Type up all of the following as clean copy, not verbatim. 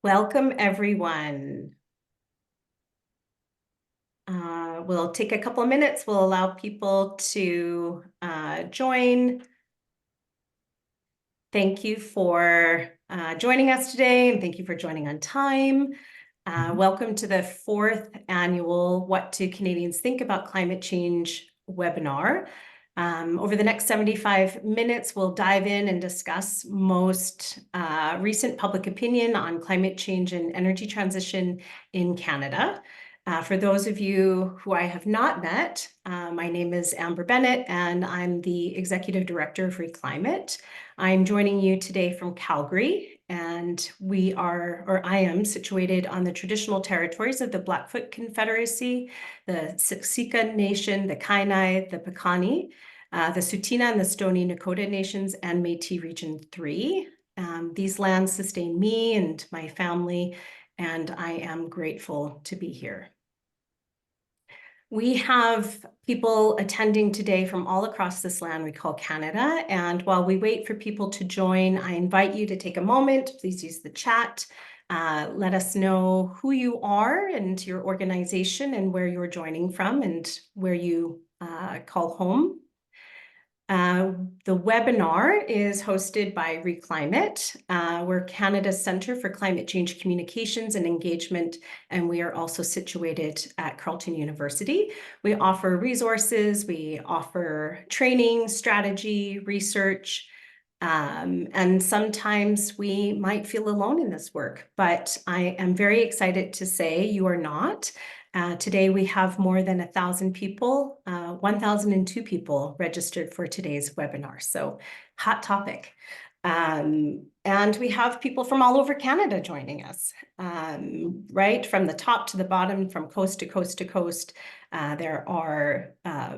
Welcome, everyone. We'll take a couple of minutes. We'll allow people to join. Thank you for joining us today, and thank you for joining on time. Welcome to the 4th annual What Do Canadians Think About Climate Change webinar. Over the next 75 minutes, we'll dive in and discuss most recent public opinion on climate change and energy transition in Canada. For those of you who I have not met, my name is Amber Bennett, and I'm the Executive Director of Re.Climate. I'm joining you today from Calgary, and I am situated on the traditional territories of the Blackfoot Confederacy, the Siksika Nation, the Kainai, the Piikani, the Tsuut'ina and the Stoney Nakoda Nations, and Métis Region 3. These lands sustain me and my family, and I am grateful to be here. We have people attending today from all across this land we call Canada. And while we wait for people to join, I invite you to take a moment. Please use the chat. Let us know who you are and your organization and where you're joining from and where you call home. The webinar is hosted by Re.Climate. We're Canada's Centre for Climate Change Communications and Engagement, and we are also situated at Carleton University. We offer resources, we offer training, strategy, research, and sometimes we might feel alone in this work, but I am very excited to say you are not. Today we have more than 1,000 people, 1,002 people registered for today's webinar. So hot topic. And we have people from all over Canada joining us, right from the top to the bottom, from coast to coast to coast. There are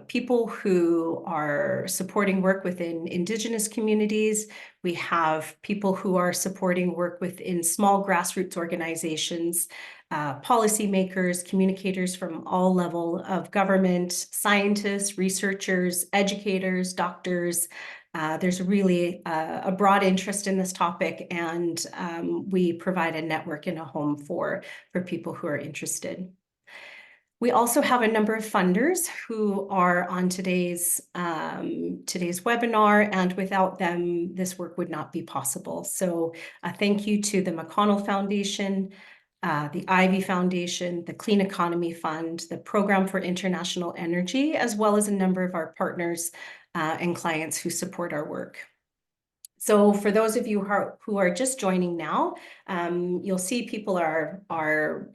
people who are supporting work within Indigenous communities. We have people who are supporting work within small grassroots organizations, policymakers, communicators from all levels of government, scientists, researchers, educators, doctors. There's really a broad interest in this topic, and we provide a network and a home for people who are interested. We also have a number of funders who are on today's webinar, and without them, this work would not be possible. So thank you to the McConnell Foundation, the Ivy Foundation, the Clean Economy Fund, the Program for International Energy, as well as a number of our partners and clients who support our work. So for those of you who are just joining now, you'll see people are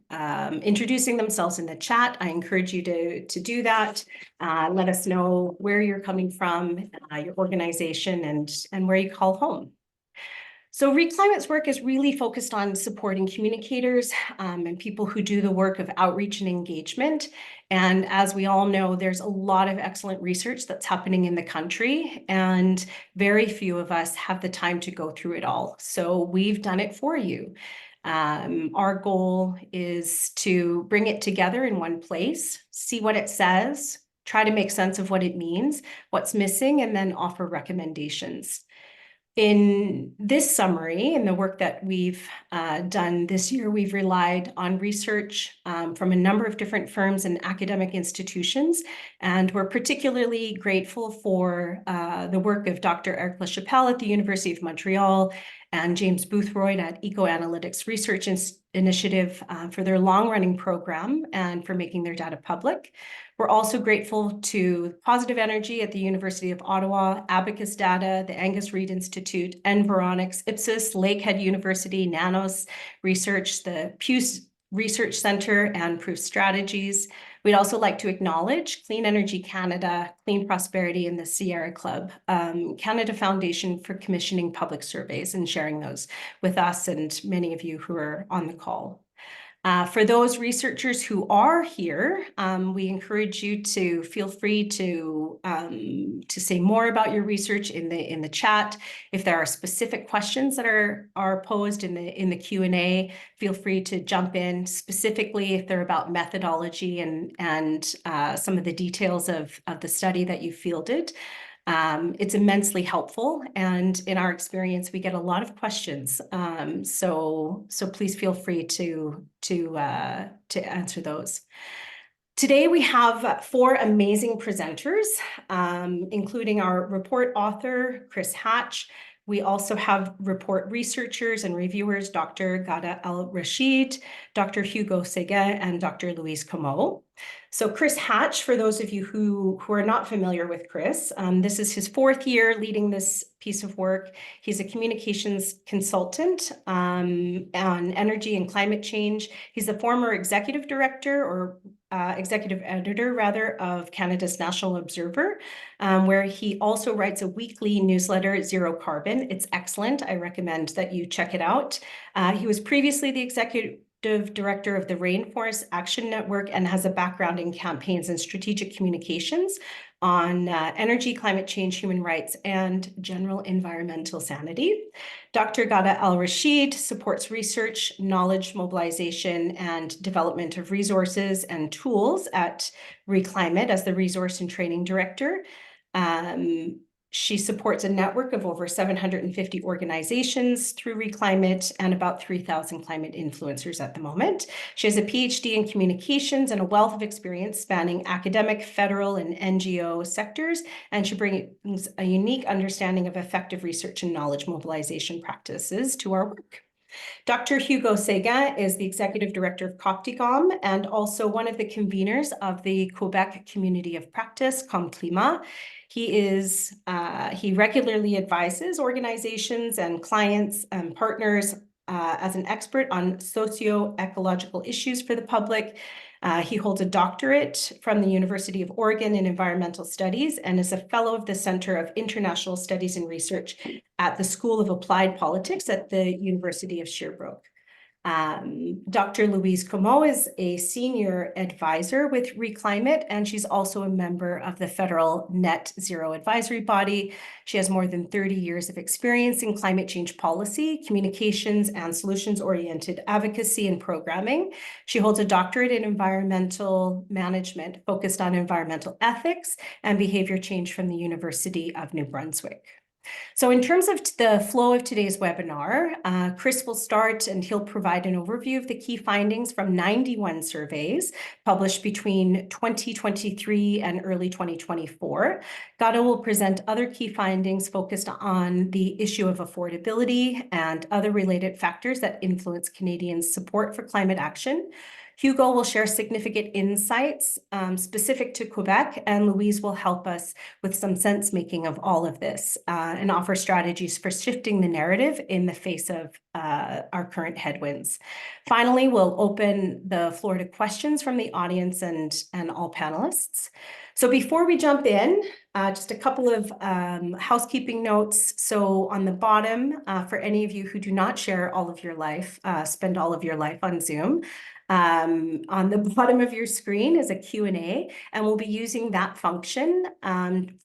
introducing themselves in the chat. I encourage you to do that. Let us know where you're coming from, your organization, and where you call home. So Re.Climate's work is really focused on supporting communicators and people who do the work of outreach and engagement. And as we all know, there's a lot of excellent research that's happening in the country, and very few of us have the time to go through it all. So we've done it for you. Our goal is to bring it together in one place, see what it says, try to make sense of what it means, what's missing, and then offer recommendations. In this summary, in the work that we've done this year, we've relied on research from a number of different firms and academic institutions, and we're particularly grateful for the work of Dr. Eric LaChapelle at the University of Montreal and James Boothroyd at Eco-Analytics Research Initiative for their long-running program and for making their data public. We're also grateful to Positive Energy at the University of Ottawa, Abacus Data, the Angus Reid Institute, Environics, Ipsos, Lakehead University, Nanos Research, the Pew Research Centre, and Proof Strategies. We'd also like to acknowledge Clean Energy Canada, Clean Prosperity, and the Sierra Club, Canada Foundation for commissioning public surveys and sharing those with us and many of you who are on the call. For those researchers who are here, we encourage you to feel free to say more about your research in the chat. If there are specific questions that are posed in the Q&A, feel free to jump in. Specifically, if they're about methodology and some of the details of the study that you fielded. It's immensely helpful, and in our experience, we get a lot of questions. So please feel free to answer those. Today, we have 4 amazing presenters, including our report author, Chris Hatch. We also have report researchers and reviewers, Dr. Ghadah Alrasheed, Dr. Hugo Séguin, and Dr. Louise Comeau. So Chris Hatch, for those of you who are not familiar with Chris, this is his 4th year leading this piece of work. He's a communications consultant on energy and climate change. He's the former executive director or executive editor, rather, of Canada's National Observer, where he also writes a weekly newsletter, Zero Carbon. It's excellent. I recommend that you check it out. He was previously the executive director of the Rainforest Action Network and has a background in campaigns and strategic communications on energy, climate change, human rights, and general environmental sanity. Dr. Ghadah Alrasheed supports research, knowledge mobilization, and development of resources and tools at Re.Climate as the resource and training director. She supports a network of over 750 organizations through Re.Climate and about 3,000 climate influencers at the moment. She has a PhD in communications and a wealth of experience spanning academic, federal, and NGO sectors, and she brings a unique understanding of effective research and knowledge mobilization practices to our work. Dr. Hugo Séguin is the Executive Director of Copticom and also one of the conveners of the Quebec Community of Practice, ComClimat. He regularly advises organizations and clients and partners as an expert on socio-ecological issues for the public. He holds a doctorate from the University of Oregon in Environmental Studies and is a fellow of the Center of International Studies and Research at the School of Applied Politics at the University of Sherbrooke. Dr. Louise Comeau is a senior advisor with Re.Climate, and she's also a member of the federal Net Zero Advisory Body. She has more than 30 years of experience in climate change policy, communications, and solutions-oriented advocacy and programming. She holds a doctorate in environmental management focused on environmental ethics and behavior change from the University of New Brunswick. So in terms of the flow of today's webinar, Chris will start and he'll provide an overview of the key findings from 91 surveys published between 2023 and early 2024. Ghadah will present other key findings focused on the issue of affordability and other related factors that influence Canadians' support for climate action. Hugo will share significant insights specific to Quebec, and Louise will help us with some sense-making of all of this and offer strategies for shifting the narrative in the face of our current headwinds. Finally, we'll open the floor to questions from the audience and all panelists. So before we jump in, just a couple of housekeeping notes. So on the bottom, for any of you who do not share all of your life, spend all of your life on Zoom, on the bottom of your screen is a Q&A, and we'll be using that function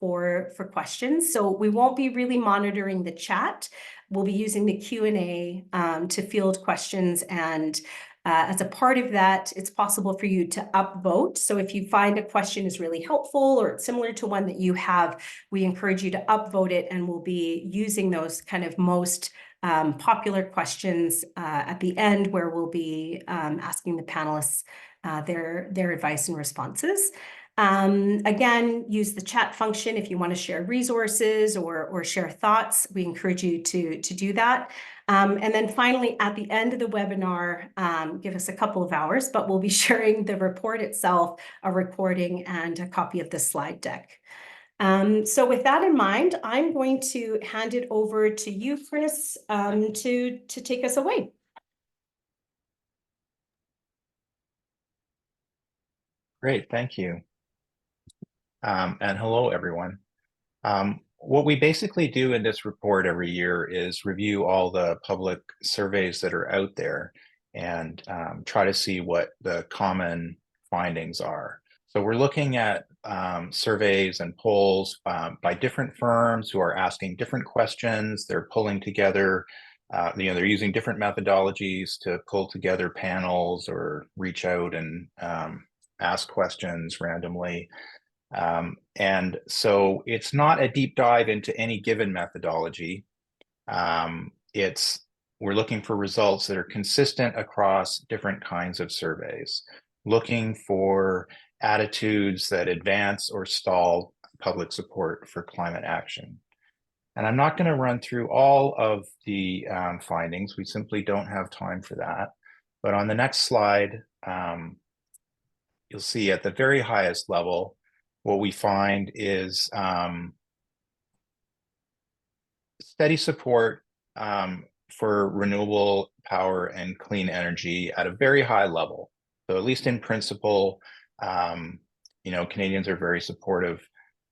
for questions. So we won't be really monitoring the chat. We'll be using the Q&A to field questions, and as a part of that, it's possible for you to upvote. So if you find a question is really helpful or it's similar to one that you have, we encourage you to upvote it, and we'll be using those kind of most popular questions at the end, where we'll be asking the panelists their advice and responses. Again, use the chat function if you want to share resources or share thoughts. We encourage you to do that. And then finally, at the end of the webinar, give us a couple of hours, but we'll be sharing the report itself, a recording, and a copy of the slide deck. So with that in mind, I'm going to hand it over to you, Chris, to take us away. Great, thank you. And hello, everyone. What we basically do in this report every year is review all the public surveys that are out there and try to see what the common findings are. So we're looking at surveys and polls by different firms who are asking different questions. They're pulling together, they're using different methodologies to pull together panels or reach out and ask questions randomly. And so it's not a deep dive into any given methodology. We're looking for results that are consistent across different kinds of surveys, looking for attitudes that advance or stall public support for climate action. And I'm not going to run through all of the findings. We simply don't have time for that. But on the next slide, you'll see at the very highest level, what we find is steady support for renewable power and clean energy at a very high level. So at least in principle, Canadians are very supportive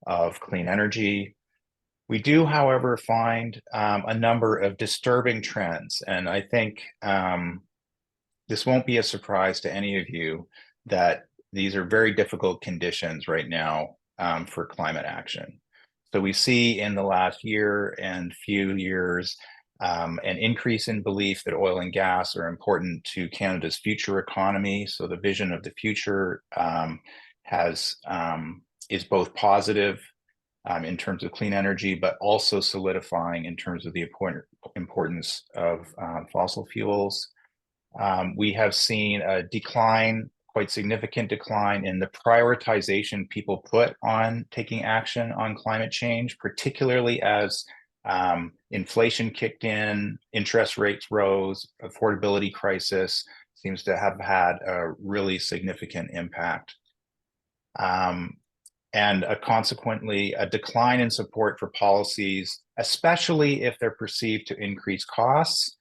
of clean energy. We do, however, find a number of disturbing trends, and I think this won't be a surprise to any of you that these are very difficult conditions right now for climate action. So we see in the last year and few years an increase in belief that oil and gas are important to Canada's future economy. So the vision of the future is both positive in terms of clean energy, but also solidifying in terms of the importance of fossil fuels. We have seen a decline, quite significant decline in the prioritization people put on taking action on climate change, particularly as inflation kicked in, interest rates rose, affordability crisis seems to have had a really significant impact. And consequently, a decline in support for policies, especially if they're perceived to increase costs.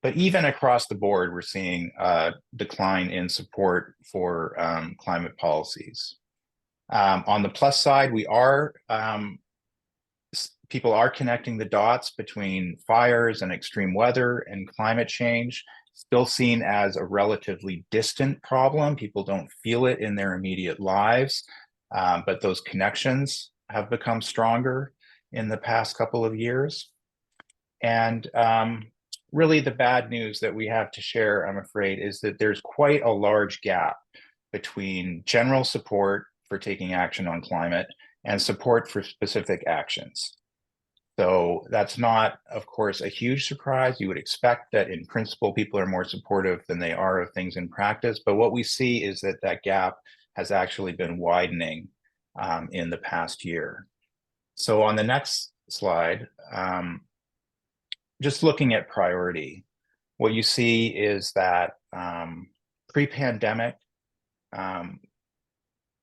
But even across the board, we're seeing a decline in support for climate policies. On the plus side, people are connecting the dots between fires and extreme weather and climate change, still seen as a relatively distant problem. People don't feel it in their immediate lives, but those connections have become stronger in the past couple of years. And really the bad news that we have to share, I'm afraid, is that there's quite a large gap between general support for taking action on climate and support for specific actions. So that's not, of course, a huge surprise. You would expect that in principle, people are more supportive than they are of things in practice. But what we see is that that gap has actually been widening in the past year. So on the next slide, just looking at priority, what you see is that pre-pandemic,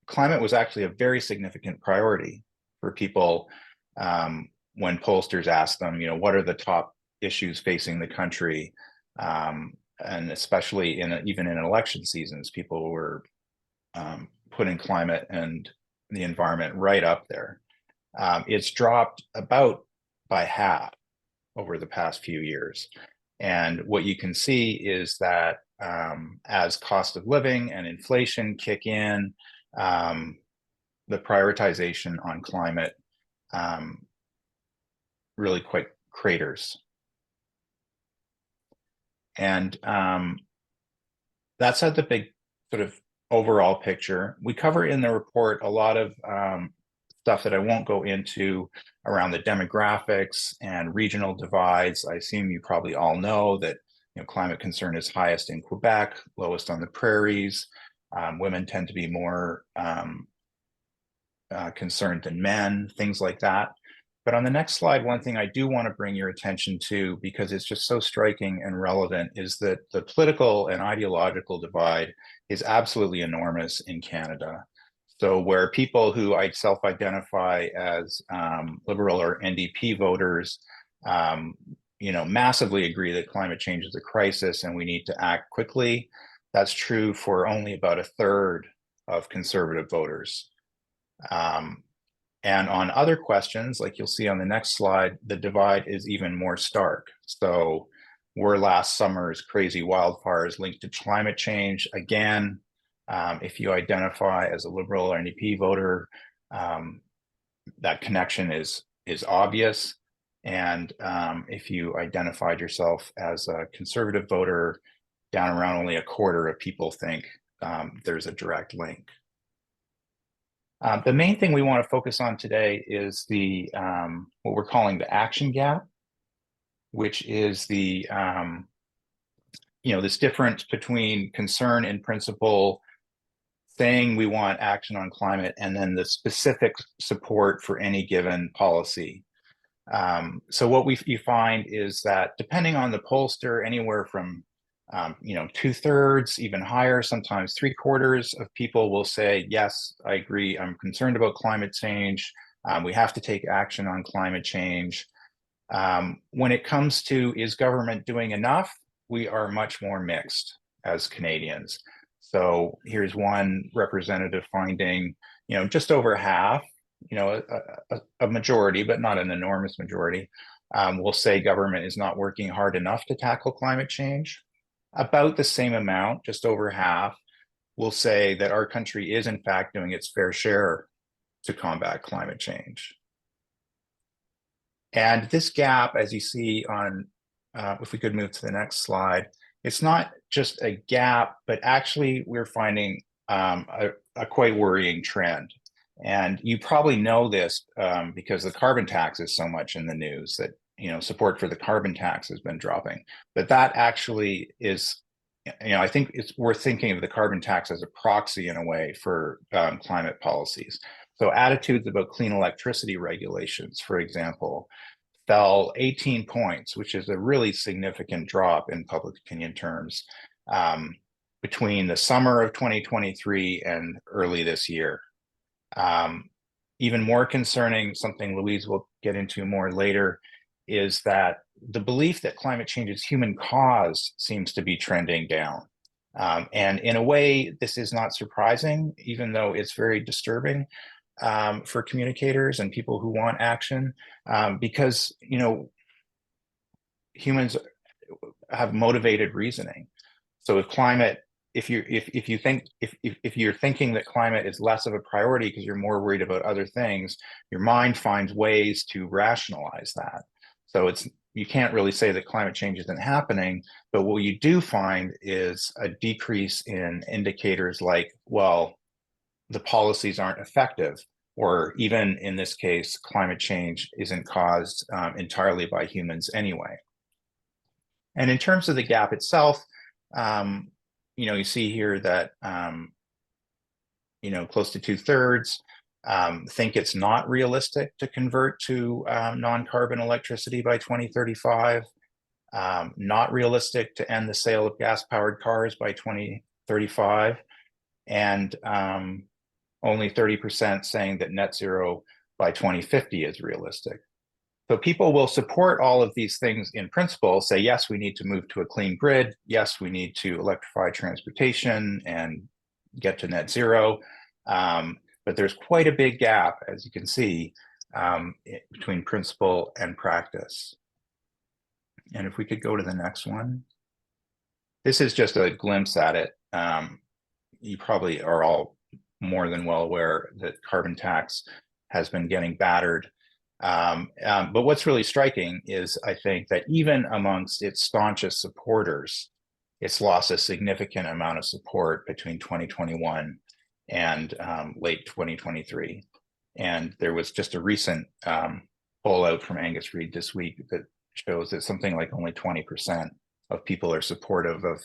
climate was actually a very significant priority for people when pollsters asked them, what are the top issues facing the country? And especially even in election seasons, people were putting climate and the environment right up there. It's dropped about by half over the past few years. And what you can see is that as cost of living and inflation kick in, the prioritization on climate really quite craters. And that's at the big sort of overall picture. We cover in the report a lot of stuff that I won't go into around the demographics and regional divides. I assume you probably all know that climate concern is highest in Quebec, lowest on the prairies. Women tend to be more concerned than men, things like that. But on the next slide, one thing I do want to bring your attention to, because it's just so striking and relevant, is that the political and ideological divide is absolutely enormous in Canada. So where people who I self-identify as Liberal or NDP voters, massively agree that climate change is a crisis and we need to act quickly, that's true for only about a third of Conservative voters. And on other questions, like you'll see on the next slide, the divide is even more stark. So were last summer's crazy wildfires linked to climate change? Again, if you identify as a Liberal or NDP voter, that connection is obvious. And if you identified yourself as a Conservative voter, down around only a quarter of people think there's a direct link. The main thing we want to focus on today is the what we're calling the action gap, which is the this difference between concern in principle, saying we want action on climate, and then the specific support for any given policy. So what you find is that depending on the pollster, anywhere from 2/3, even higher, sometimes 3/4 of people will say, yes, I agree, I'm concerned about climate change. We have to take action on climate change. When it comes to is government doing enough, we are much more mixed as Canadians. So here's one representative finding, just over half, a majority, but not an enormous majority, will say government is not working hard enough to tackle climate change. About the same amount, just over half, will say that our country is in fact doing its fair share to combat climate change. And this gap, as you see on, if we could move to the next slide, it's not just a gap, but actually we're finding a quite worrying trend. And you probably know this because the carbon tax is so much in the news that, support for the carbon tax has been dropping. But that actually is, I think it's worth thinking of the carbon tax as a proxy in a way for climate policies. So attitudes about clean electricity regulations, for example, fell 18 points, which is a really significant drop in public opinion terms between the summer of 2023 and early this year. Even more concerning, something Louise will get into more later, is that the belief that climate change is human caused seems to be trending down. And in a way, this is not surprising, even though it's very disturbing for communicators and people who want action, because humans have motivated reasoning. So if you're thinking that climate is less of a priority because you're more worried about other things, your mind finds ways to rationalize that. So you can't really say that climate change isn't happening, but what you do find is a decrease in indicators like, well, the policies aren't effective, or even in this case, climate change isn't caused entirely by humans anyway. And in terms of the gap itself, you see here that close to 2/3 think it's not realistic to convert to non-carbon electricity by 2035, not realistic to end the sale of gas-powered cars by 2035, and only 30% saying that net zero by 2050 is realistic. So people will support all of these things in principle, say, yes, we need to move to a clean grid. Yes, we need to electrify transportation and get to net zero. But there's quite a big gap, as you can see, between principle and practice. And if we could go to the next one. This is just a glimpse at it. You probably are all more than well aware that carbon tax has been getting battered. But what's really striking is, I think, that even amongst its staunchest supporters, it's lost a significant amount of support between 2021 and late 2023. And there was just a recent poll out from Angus Reid this week that shows that something like only 20% of people are supportive of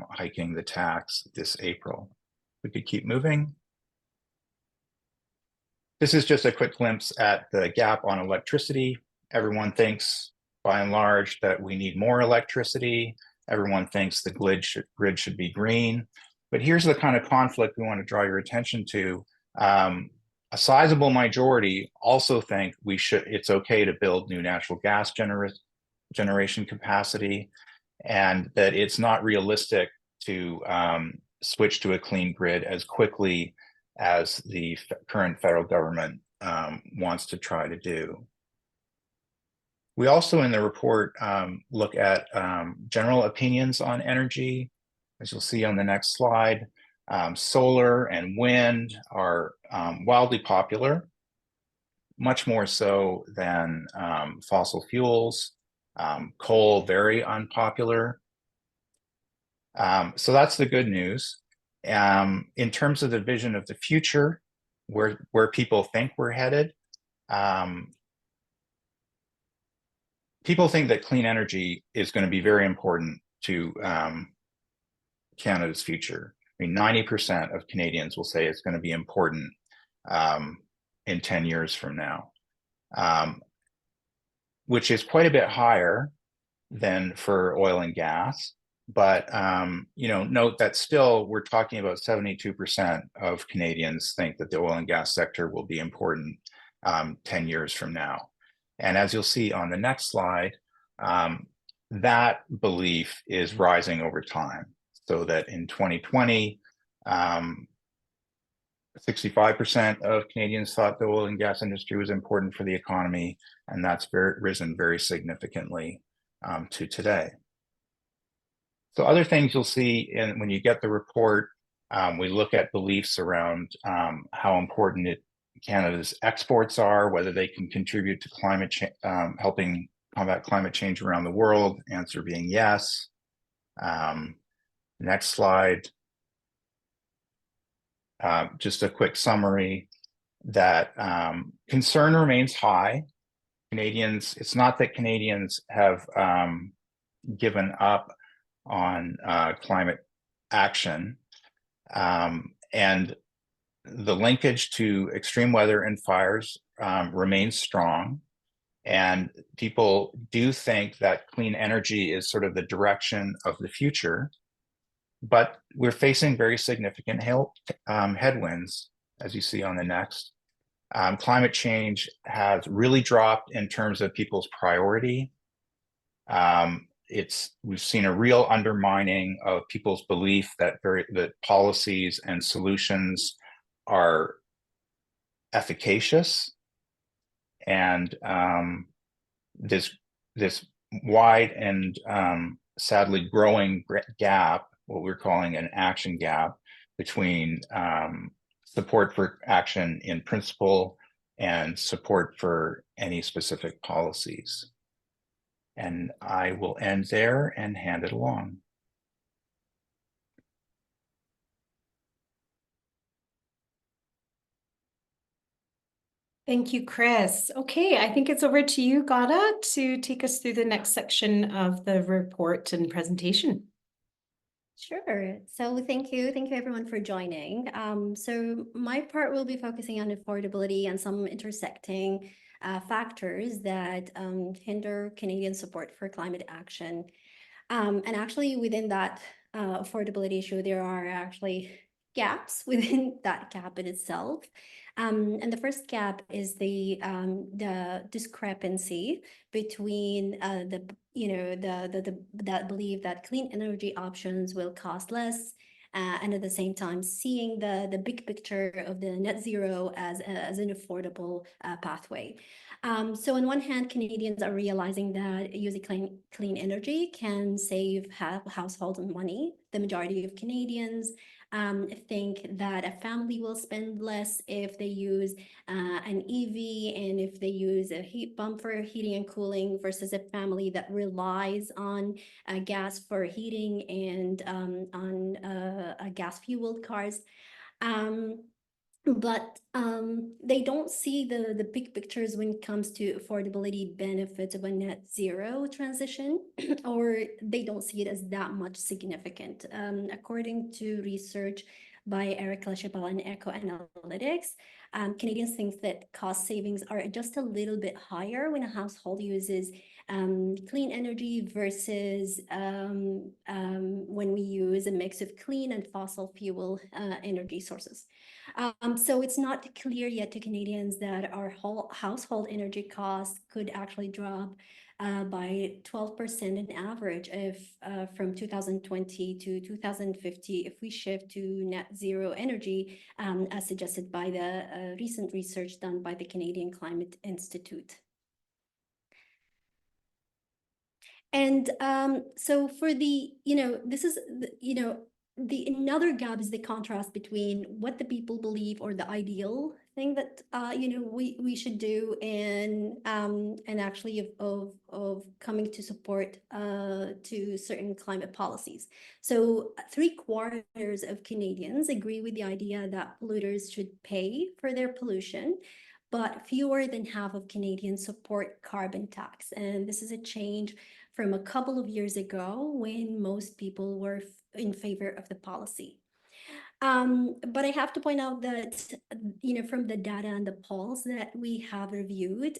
hiking the tax this April. We could keep moving. This is just a quick glimpse at the gap on electricity. Everyone thinks, by and large, that we need more electricity. Everyone thinks the grid should be green. But here's the kind of conflict we want to draw your attention to. A sizable majority also think it's okay to build new natural gas generation capacity, and that it's not realistic to switch to a clean grid as quickly as the current federal government wants to try to do. We also in the report look at general opinions on energy. As you'll see on the next slide, solar and wind are wildly popular, much more so than fossil fuels. Coal, very unpopular. So that's the good news. In terms of the vision of the future, where people think we're headed. People think that clean energy is going to be very important to Canada's future. I mean, 90% of Canadians will say it's going to be important in 10 years from now, which is quite a bit higher than for oil and gas. But note that still we're talking about 72% of Canadians think that the oil and gas sector will be important 10 years from now. And as you'll see on the next slide, that belief is rising over time. So that in 2020, 65% of Canadians thought the oil and gas industry was important for the economy, and that's risen very significantly to today. So other things you'll see when you get the report, we look at beliefs around how important Canada's exports are, whether they can contribute to climate change, helping combat climate change around the world, answer being yes. Next slide. Just a quick summary that concern remains high. Canadians, it's not that Canadians have given up on climate action, and the linkage to extreme weather and fires remains strong. And people do think that clean energy is sort of the direction of the future, but we're facing very significant headwinds, as you see on the next. Climate change has really dropped in terms of people's priority. We've seen a real undermining of people's belief that policies and solutions are efficacious, and this wide and sadly growing gap, what we're calling an action gap, between support for action in principle and support for any specific policies. And I will end there and hand it along. Thank you, Chris. Okay, I think it's over to you, Ghadah, to take us through the next section of the report and presentation. Sure. So thank you everyone for joining. So my part will be focusing on affordability and some intersecting factors that hinder Canadian support for climate action. And actually within that affordability issue, there are actually gaps within that gap in itself. And the first gap is the discrepancy between that belief that clean energy options will cost less, and at the same time seeing the big picture of the net zero as an affordable pathway. So on one hand, Canadians are realizing that using clean energy can save households money. The majority of Canadians think that a family will spend less if they use an EV and if they use a heat pump for heating and cooling versus a family that relies on gas for heating and on gas-fueled cars. But they don't see the big pictures when it comes to affordability benefits of a net zero transition, or they don't see it as that much significant. According to research by Eric LaChapelle and Eco Analytics, Canadians think that cost savings are just a little bit higher when a household uses clean energy versus when we use a mix of clean and fossil fuel energy sources. So it's not clear yet to Canadians that our whole household energy costs could actually drop by 12% in average if from 2020 to 2050 if we shift to net zero energy, as suggested by the recent research done by the Canadian Climate Institute. And so for the, this is, another gap is the contrast between what the people believe or the ideal thing that we should do, and actually of coming to support to certain climate policies. So 3/4 of Canadians agree with the idea that polluters should pay for their pollution, but fewer than half of Canadians support carbon tax. And this is a change from a couple of years ago when most people were in favor of the policy. But I have to point out that, from the data and the polls that we have reviewed,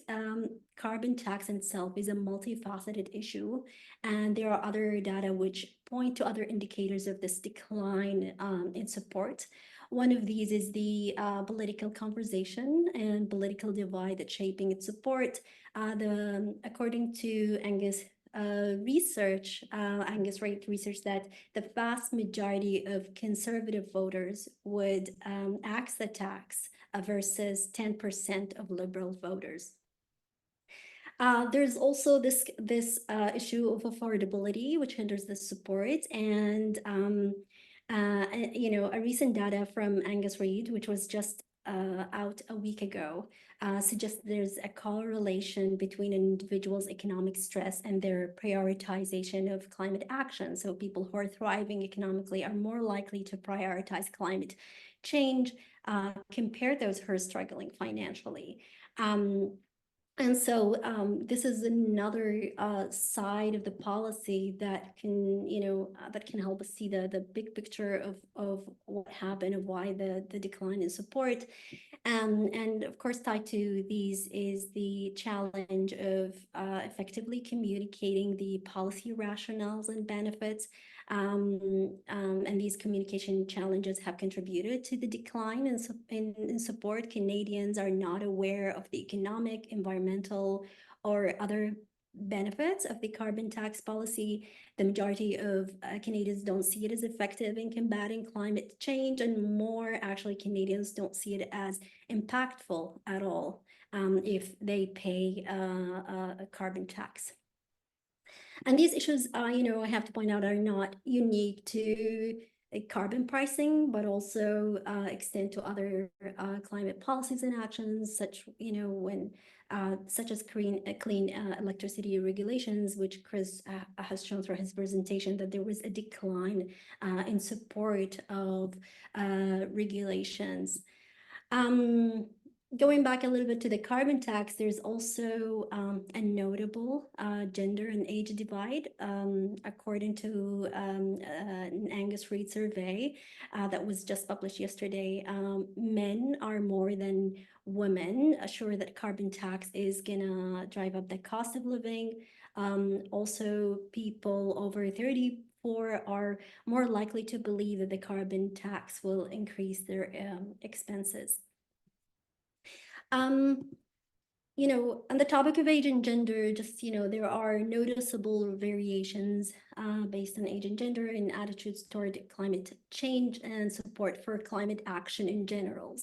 carbon tax in itself is a multifaceted issue. And there are other data which point to other indicators of this decline in support. One of these is the political conversation and political divide that's shaping its support. According to Angus Reid research, that the vast majority of conservative voters would axe the tax versus 10% of liberal voters. There's also this issue of affordability, which hinders the support. And a recent data from Angus Reid, which was just out a week ago, suggests there's a correlation between an individual's economic stress and their prioritization of climate action. So people who are thriving economically are more likely to prioritize climate change compared to those who are struggling financially. And so this is another side of the policy that can, help us see the big picture of what happened and why the decline in support. And of course, tied to these is the challenge of effectively communicating the policy rationales and benefits. And these communication challenges have contributed to the decline in support. Canadians are not aware of the economic, environmental, or other benefits of the carbon tax policy. The majority of Canadians don't see it as effective in combating climate change, and more actually Canadians don't see it as impactful at all if they pay a carbon tax. And these issues, I have to point out, are not unique to carbon pricing, but also extend to other climate policies and actions, such as clean electricity regulations, which Chris has shown through his presentation that there was a decline in support of regulations. Going back a little bit to the carbon tax, there's also a notable gender and age divide. According to an Angus Reid survey that was just published yesterday, men are more than women sure that carbon tax is gonna drive up the cost of living. Also, people over 34 are more likely to believe that the carbon tax will increase their expenses. On the topic of age and gender, just, there are noticeable variations based on age and gender in attitudes toward climate change and support for climate action in general.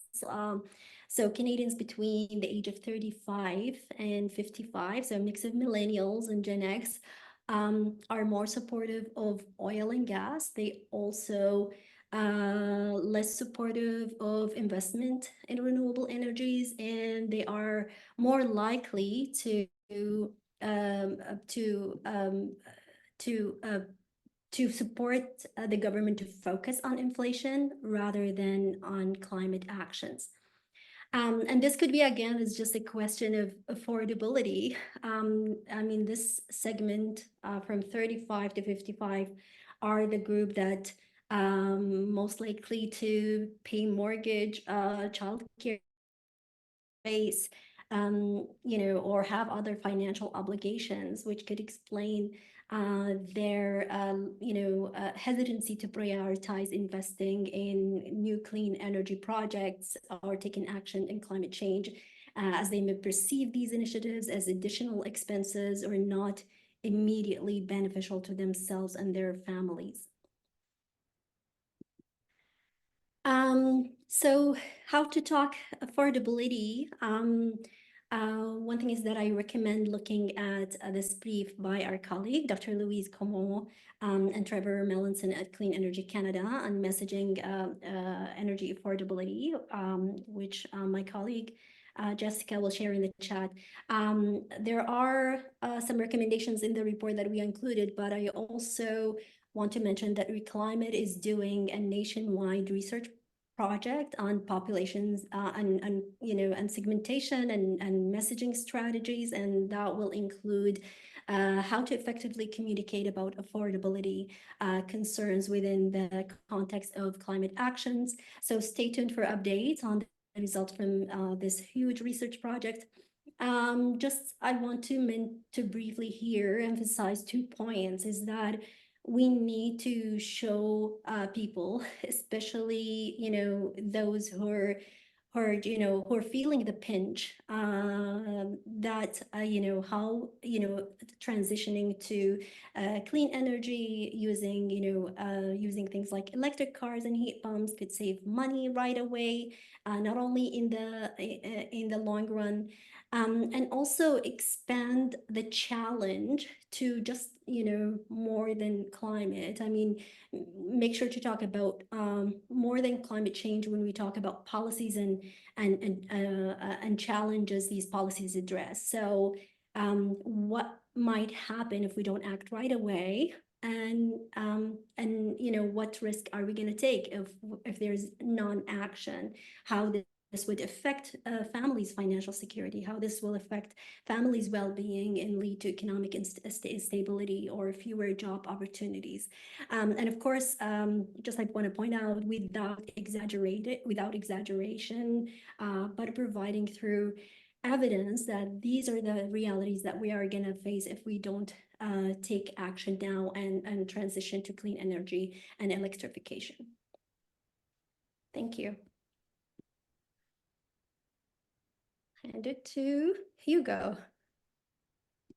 So Canadians between the age of 35 and 55, so a mix of millennials and Gen X, are more supportive of oil and gas. They also less supportive of investment in renewable energies, and they are more likely to support the government to focus on inflation rather than on climate actions. And this could be, again, is just a question of affordability. This segment from 35 to 55 are the group that most likely to pay mortgage, childcare base, or have other financial obligations, which could explain their hesitancy to prioritize investing in new clean energy projects or taking action in climate change, as they may perceive these initiatives as additional expenses or not immediately beneficial to themselves and their families. So how to talk affordability? One thing is that I recommend looking at this brief by our colleague, Dr. Louise Comeau, and Trevor Melanson at Clean Energy Canada on messaging energy affordability, which my colleague Jessica will share in the chat. There are some recommendations in the report that we included, but I also want to mention that Re.Climate is doing a nationwide research project on populations and segmentation and messaging strategies, and that will include how to effectively communicate about affordability concerns within the context of climate actions. So stay tuned for updates on the results from this huge research project. I want to briefly here emphasize 2 points, is that we need to show people, especially, those who are feeling the pinch, that, how, transitioning to clean energy using things like electric cars and heat pumps could save money right away, not only in the long run, and also expand the challenge to just, more than climate. I mean, make sure to talk about more than climate change when we talk about policies and challenges these policies address. So what might happen if we don't act right away? And what risk are we going to take if there's non-action? How this would affect families' financial security, how this will affect families' well-being and lead to economic instability or fewer job opportunities. And of course, just I want to point out, without exaggeration, but providing through evidence that these are the realities that we are going to face if we don't take action now and transition to clean energy and electrification. Thank you. Hand it to Hugo.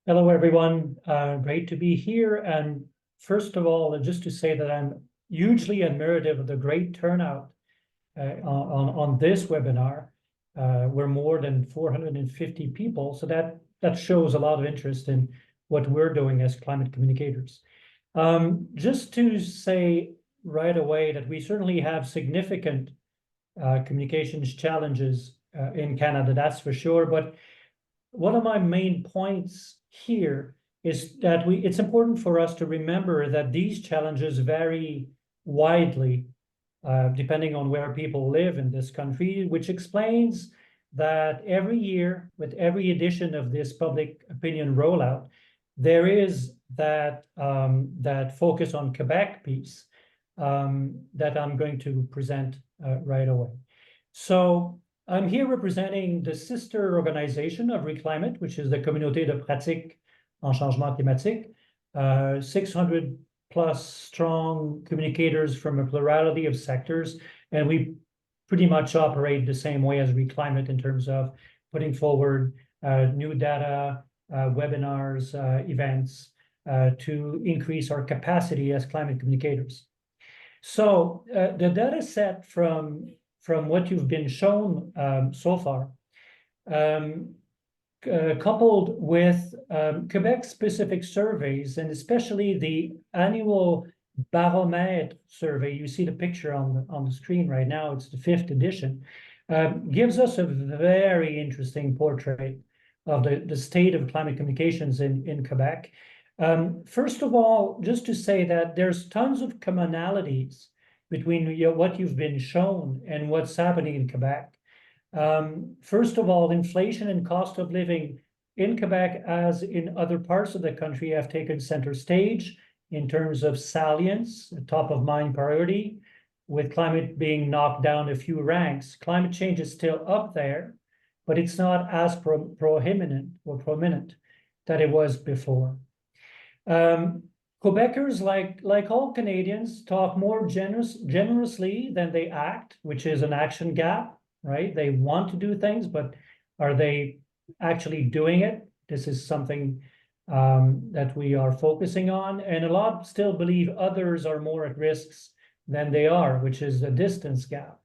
Hello, everyone. Great to be here. And first of all, just to say that I'm hugely admirative of the great turnout on this webinar. We're more than 450 people, so that shows a lot of interest in what we're doing as climate communicators. Just to say right away that we certainly have significant communications challenges in Canada, that's for sure. But one of my main points here is that it's important for us to remember that these challenges vary widely depending on where people live in this country, which explains that every year, with every edition of this public opinion rollout, there is that focus on Quebec piece that I'm going to present right away. So I'm here representing the sister organization of Re.Climate, which is the Communauté de pratique en changement climatique, 600 plus strong communicators from a plurality of sectors. And we pretty much operate the same way as Re.Climate in terms of putting forward new data, webinars, events to increase our capacity as climate communicators. So the data set from what you've been shown so far, coupled with Quebec-specific surveys, and especially the annual Baromètre survey, you see the picture on the screen right now, it's the 5th edition, gives us a very interesting portrait of the state of climate communications in Quebec. First of all, just to say that there's tons of commonalities between what you've been shown and what's happening in Quebec. First of all, inflation and cost of living in Quebec, as in other parts of the country, have taken center stage in terms of salience, a top of mind priority, with climate being knocked down a few ranks. Climate change is still up there, but it's not as prominent that it was before. Quebecers, like all Canadians, talk more generously than they act, which is an action gap, right? They want to do things, but are they actually doing it? This is something that we are focusing on. And a lot still believe others are more at risks than they are, which is the distance gap.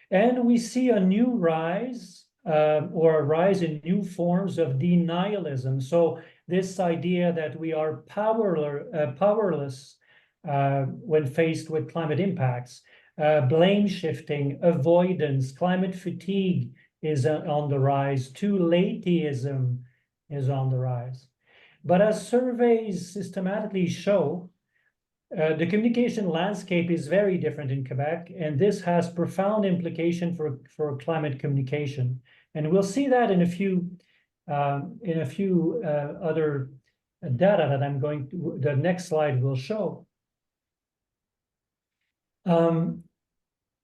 And we see a new rise or a rise in new forms of denialism. So this idea that we are powerless when faced with climate impacts, blame shifting, avoidance, climate fatigue is on the rise, too lateism is on the rise. But as surveys systematically show, the communication landscape is very different in Quebec, and this has profound implication for climate communication. And we'll see that in a few other data that I'm going to, the next slide will show.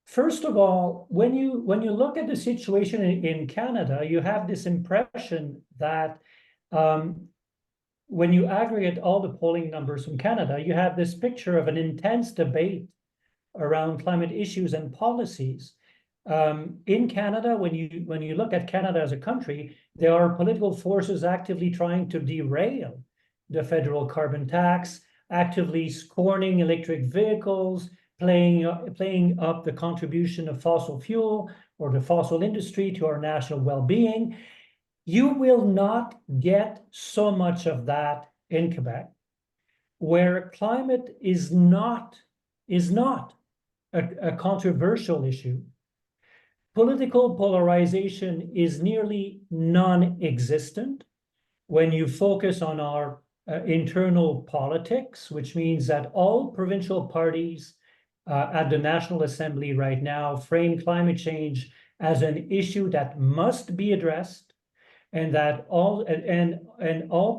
First of all, when you look at the situation in Canada, you have this impression that when you aggregate all the polling numbers from Canada, you have this picture of an intense debate around climate issues and policies. In Canada, when you look at Canada as a country, there are political forces actively trying to derail the federal carbon tax, actively scorning electric vehicles, playing up the contribution of fossil fuel or the fossil industry to our national well-being. You will not get so much of that in Quebec, where climate is not a controversial issue. Political polarization is nearly non-existent when you focus on our internal politics, which means that all provincial parties at the National Assembly right now frame climate change as an issue that must be addressed, and that all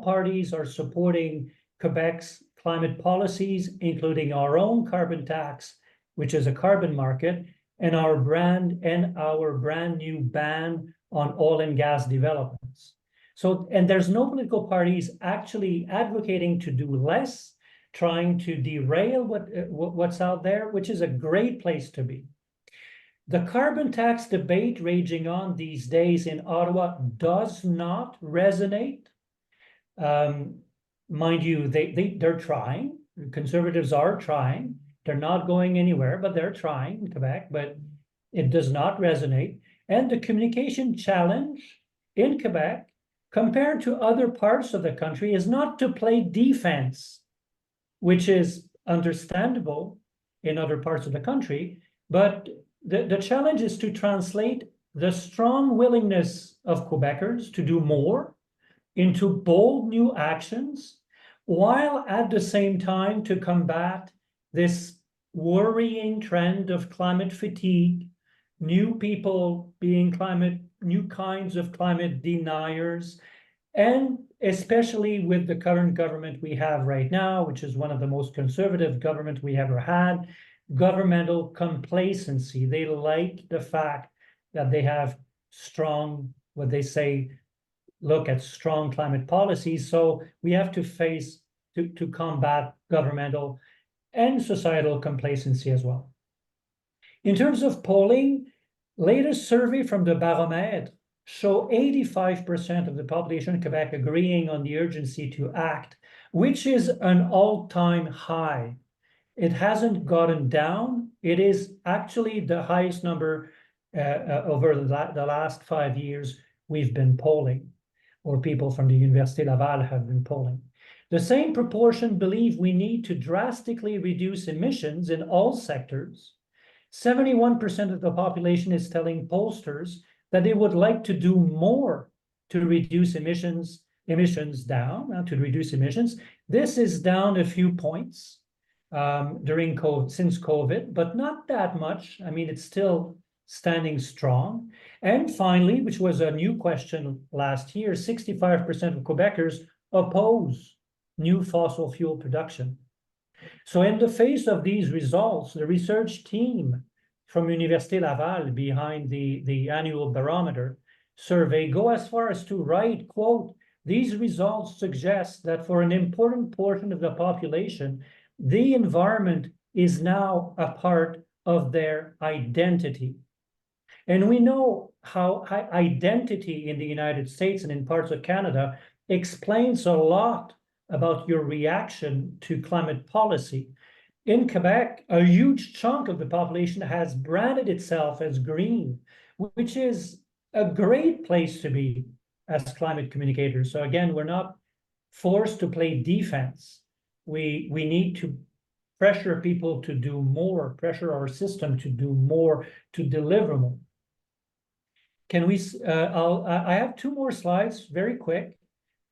parties are supporting Quebec's climate policies, including our own carbon tax, which is a carbon market, and our brand new ban on oil and gas developments. So, and there's no political parties actually advocating to do less, trying to derail what's out there, which is a great place to be. The carbon tax debate raging on these days in Ottawa does not resonate. Mind you, they're trying. Conservatives are trying. They're not going anywhere, but they're trying in Quebec, but it does not resonate. And the communication challenge in Quebec, compared to other parts of the country, is not to play defense, which is understandable in other parts of the country, but the challenge is to translate the strong willingness of Quebecers to do more into bold new actions, while at the same time to combat this worrying trend of climate fatigue, new people being new kinds of climate deniers, and especially with the current government we have right now, which is one of the most conservative governments we ever had, governmental complacency. They like the fact that they have strong, what they say, look at strong climate policies. So we have to to combat governmental and societal complacency as well. In terms of polling, latest survey from the Baromètre show 85% of the population of Quebec agreeing on the urgency to act, which is an all-time high. It hasn't gotten down. It is actually the highest number over the last 5 years we've been polling, or people from the Université Laval have been polling. The same proportion believe we need to drastically reduce emissions in all sectors. 71% of the population is telling pollsters that they would like to do more to reduce emissions down, to reduce emissions. This is down a few points since COVID, but not that much. I mean, it's still standing strong. And finally, which was a new question last year, 65% of Quebecers oppose new fossil fuel production. So in the face of these results, the research team from Université Laval behind the annual barometer survey go as far as to write, quote, "These results suggest that for an important portion of the population, the environment is now a part of their identity." And we know how identity in the United States and in parts of Canada explains a lot about your reaction to climate policy. In Quebec, a huge chunk of the population has branded itself as green, which is a great place to be as climate communicators. So again, we're not forced to play defense. We need to pressure people to do more, pressure our system to do more, to deliver more. Can we, I have two more slides, very quick.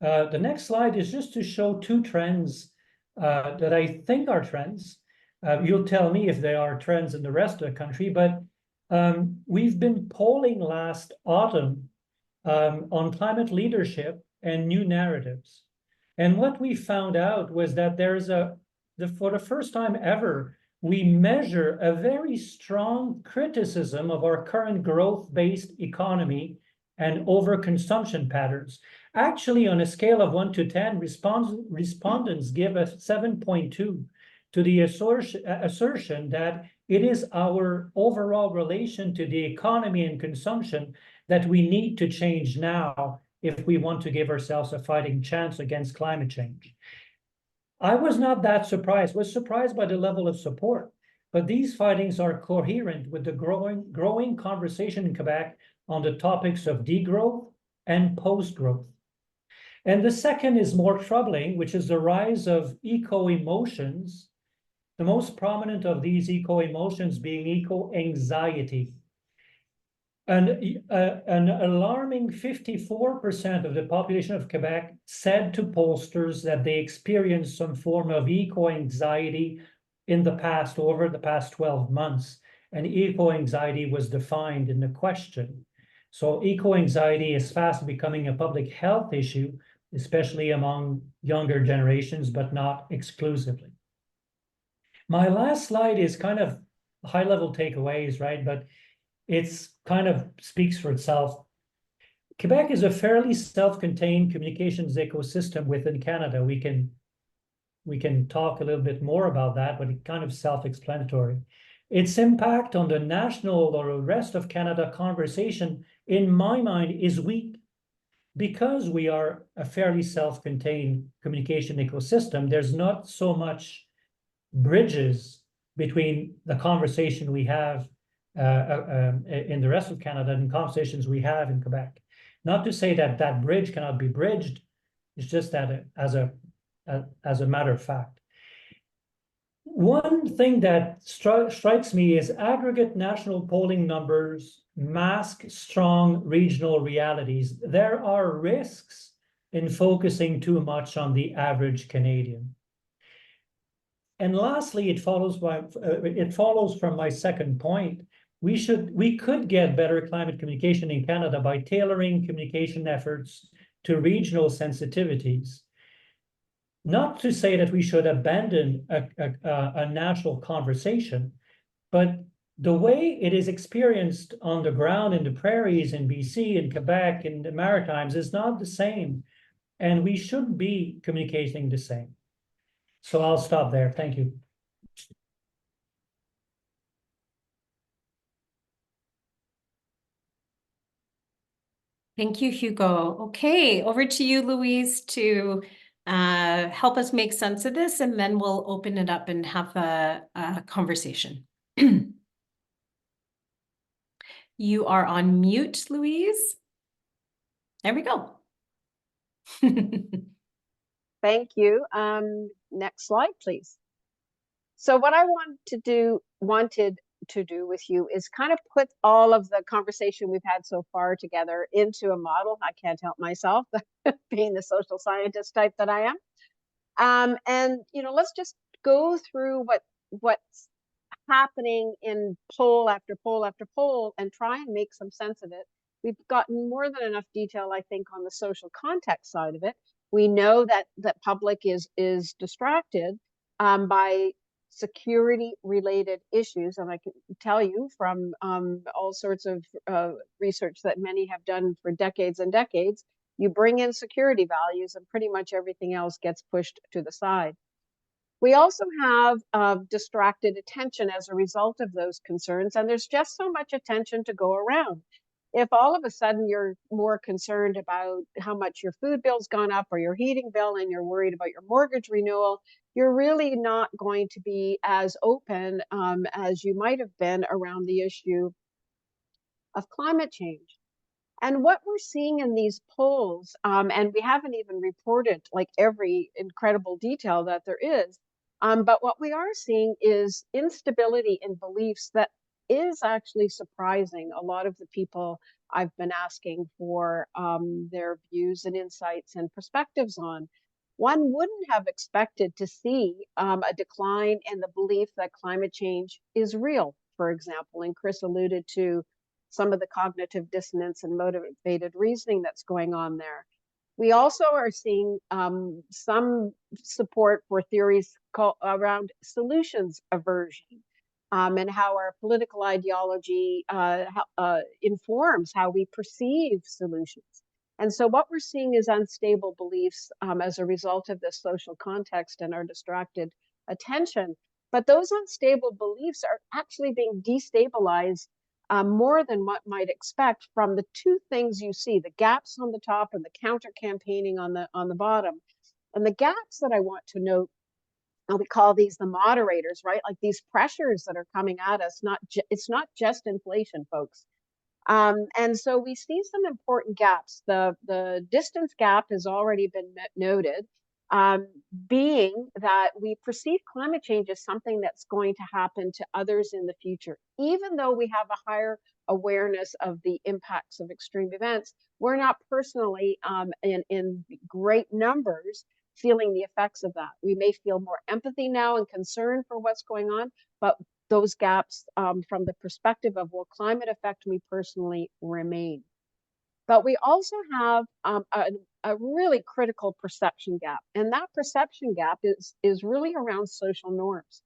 The next slide is just to show two trends that I think are trends. You'll tell me if they are trends in the rest of the country, but we've been polling last autumn on climate leadership and new narratives. And what we found out was that there's for the first time ever, we measure a very strong criticism of our current growth-based economy and overconsumption patterns. Actually, on a scale of 1 to 10, respondents give a 7.2 to the assertion that it is our overall relation to the economy and consumption that we need to change now if we want to give ourselves a fighting chance against climate change. I was not that surprised. I was surprised by the level of support, but these findings are coherent with the growing conversation in Quebec on the topics of degrowth and post-growth. And the second is more troubling, which is the rise of eco-emotions, the most prominent of these eco-emotions being eco-anxiety. An alarming 54% of the population of Quebec said to pollsters that they experienced some form of eco-anxiety in the past, over the past 12 months. And eco-anxiety was defined in the question. So eco-anxiety is fast becoming a public health issue, especially among younger generations, but not exclusively. My last slide is kind of high-level takeaways, right? But it's kind of speaks for itself. Quebec is a fairly self-contained communications ecosystem within Canada. We can talk a little bit more about that, but it's kind of self-explanatory. Its impact on the national or the rest of Canada conversation, in my mind, is weak. Because we are a fairly self-contained communication ecosystem, there's not so much bridges between the conversation we have in the rest of Canada and conversations we have in Quebec. Not to say that that bridge cannot be bridged, it's just that as a matter of fact. One thing that strikes me is aggregate national polling numbers mask strong regional realities. There are risks in focusing too much on the average Canadian. And lastly, it follows from my second point. We could get better climate communication in Canada by tailoring communication efforts to regional sensitivities. Not to say that we should abandon a national conversation, but the way it is experienced on the ground in the prairies in BC, in Quebec, in the Maritimes is not the same. And we should be communicating the same. So I'll stop there. Thank you. Thank you, Hugo. Okay, over to you, Louise, to help us make sense of this, and then we'll open it up and have a conversation. You are on mute, Louise. There we go. Thank you. Next slide, please. So what I wanted to do with you is kind of put all of the conversation we've had so far together into a model. I can't help myself, being the social scientist type that I am. And let's just go through what's happening in poll after poll after poll and try and make some sense of it. We've gotten more than enough detail, I think, on the social context side of it. We know that public is distracted by security-related issues, and I can tell you from all sorts of research that many have done for decades and decades, you bring in security values and pretty much everything else gets pushed to the side. We also have distracted attention as a result of those concerns, and there's just so much attention to go around. If all of a sudden you're more concerned about how much your food bill's gone up or your heating bill, and you're worried about your mortgage renewal, you're really not going to be as open as you might have been around the issue of climate change. And what we're seeing in these polls, and we haven't even reported like every incredible detail that there is, but what we are seeing is instability in beliefs that is actually surprising a lot of the people I've been asking for their views and insights and perspectives on. One wouldn't have expected to see a decline in the belief that climate change is real, for example, and Chris alluded to some of the cognitive dissonance and motivated reasoning that's going on there. We also are seeing some support for theories around solutions aversion and how our political ideology informs how we perceive solutions. And so what we're seeing is unstable beliefs as a result of this social context and our distracted attention. But those unstable beliefs are actually being destabilized more than what might expect from the two things you see, the gaps on the top and the counter campaigning on the bottom. And the gaps that I want to note, and we call these the moderators, right? Like these pressures that are coming at us, it's not just inflation, folks. And so we see some important gaps. The distance gap has already been noted, being that we perceive climate change as something that's going to happen to others in the future. Even though we have a higher awareness of the impacts of extreme events, we're not personally in great numbers feeling the effects of that. We may feel more empathy now and concern for what's going on, but those gaps from the perspective of will climate affect me personally remain. But we also have a really critical perception gap. And that perception gap is really around social norms.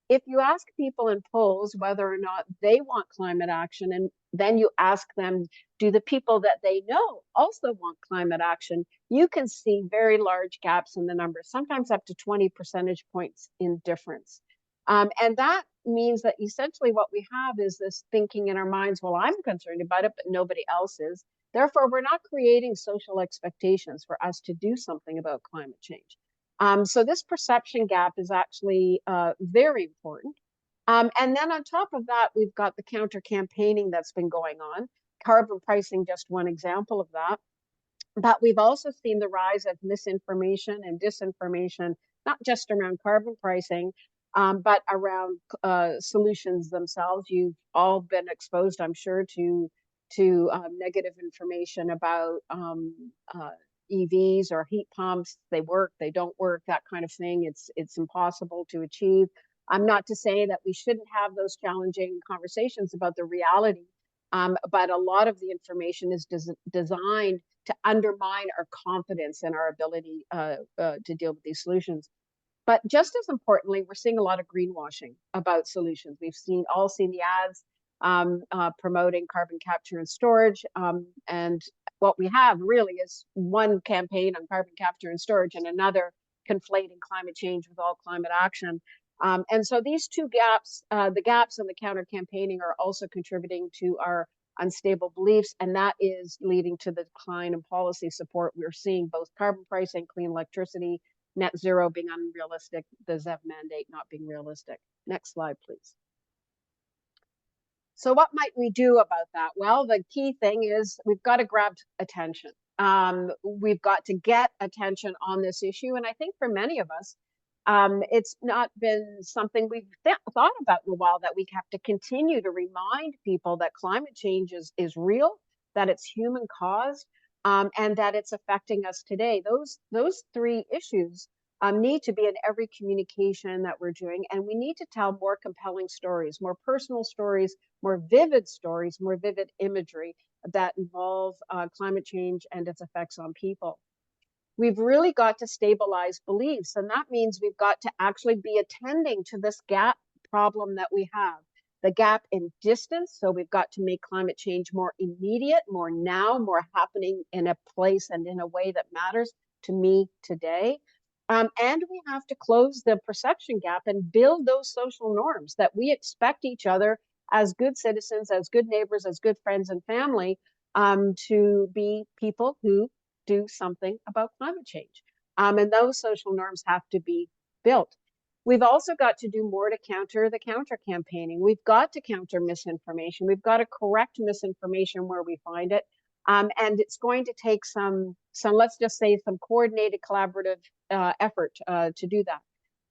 If you ask people in polls whether or not they want climate action, and then you ask them, do the people that they know also want climate action, you can see very large gaps in the numbers, sometimes up to 20 percentage points in difference. And that means that essentially what we have is this thinking in our minds, well, I'm concerned about it, but nobody else is. Therefore, we're not creating social expectations for us to do something about climate change. So this perception gap is actually very important. And then on top of that, we've got the counter campaigning that's been going on. Carbon pricing, just one example of that. But we've also seen the rise of misinformation and disinformation, not just around carbon pricing, but around solutions themselves. You've all been exposed, I'm sure, to negative information about EVs or heat pumps. They work, they don't work, that kind of thing. It's impossible to achieve. I'm not to say that we shouldn't have those challenging conversations about the reality, but a lot of the information is designed to undermine our confidence in our ability to deal with these solutions. But just as importantly, we're seeing a lot of greenwashing about solutions. We've all seen the ads promoting carbon capture and storage. And what we have really is one campaign on carbon capture and storage and another conflating climate change with all climate action. And so these two gaps, the gaps and the counter campaigning, are also contributing to our unstable beliefs, and that is leading to the decline in policy support. We're seeing both carbon pricing, clean electricity, net zero being unrealistic, the ZEV mandate not being realistic. Next slide, please. So what might we do about that? Well, the key thing is we've got to grab attention. We've got to get attention on this issue. And I think for many of us, it's not been something we've thought about in a while, that we have to continue to remind people that climate change is real, that it's human caused, and that it's affecting us today. Those three issues need to be in every communication that we're doing, and we need to tell more compelling stories, more personal stories, more vivid imagery that involve climate change and its effects on people. We've really got to stabilize beliefs, and that means we've got to actually be attending to this gap problem that we have, the gap in distance. So we've got to make climate change more immediate, more now, more happening in a place and in a way that matters to me today. And we have to close the perception gap and build those social norms that we expect each other as good citizens, as good neighbors, as good friends and family, to be people who do something about climate change. And those social norms have to be built. We've also got to do more to counter the counter campaigning. We've got to counter misinformation. We've got to correct misinformation where we find it. And it's going to take some let's just say some coordinated collaborative effort to do that.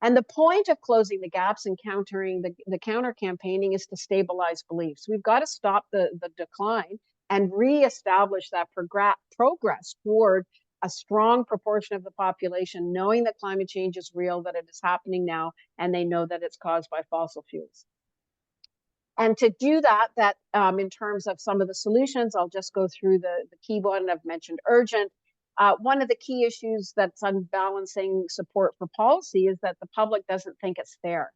And the point of closing the gaps and countering the counter campaigning is to stabilize beliefs. We've got to stop the decline and reestablish that progress toward a strong proportion of the population knowing that climate change is real, that it is happening now, and they know that it's caused by fossil fuels. And to do that, in terms of some of the solutions, I'll just go through the key one. I've mentioned urgent. One of the key issues that's unbalancing support for policy is that the public doesn't think it's fair.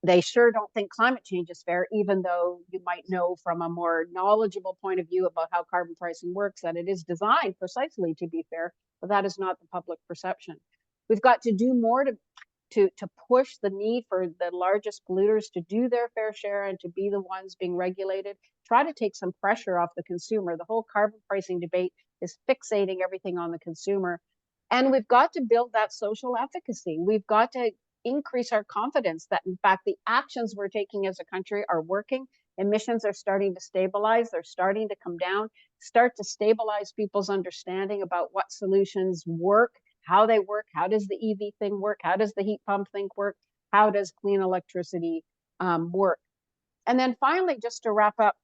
They sure don't think climate change is fair, even though you might know from a more knowledgeable point of view about how carbon pricing works that it is designed precisely to be fair, but that is not the public perception. We've got to do more to push the need for the largest polluters to do their fair share and to be the ones being regulated, try to take some pressure off the consumer. The whole carbon pricing debate is fixating everything on the consumer. And we've got to build that social efficacy. We've got to increase our confidence that, in fact, the actions we're taking as a country are working. Emissions are starting to stabilize. They're starting to come down, start to stabilize people's understanding about what solutions work, how they work, how does the EV thing work, how does the heat pump thing work, how does clean electricity work. And then finally, just to wrap up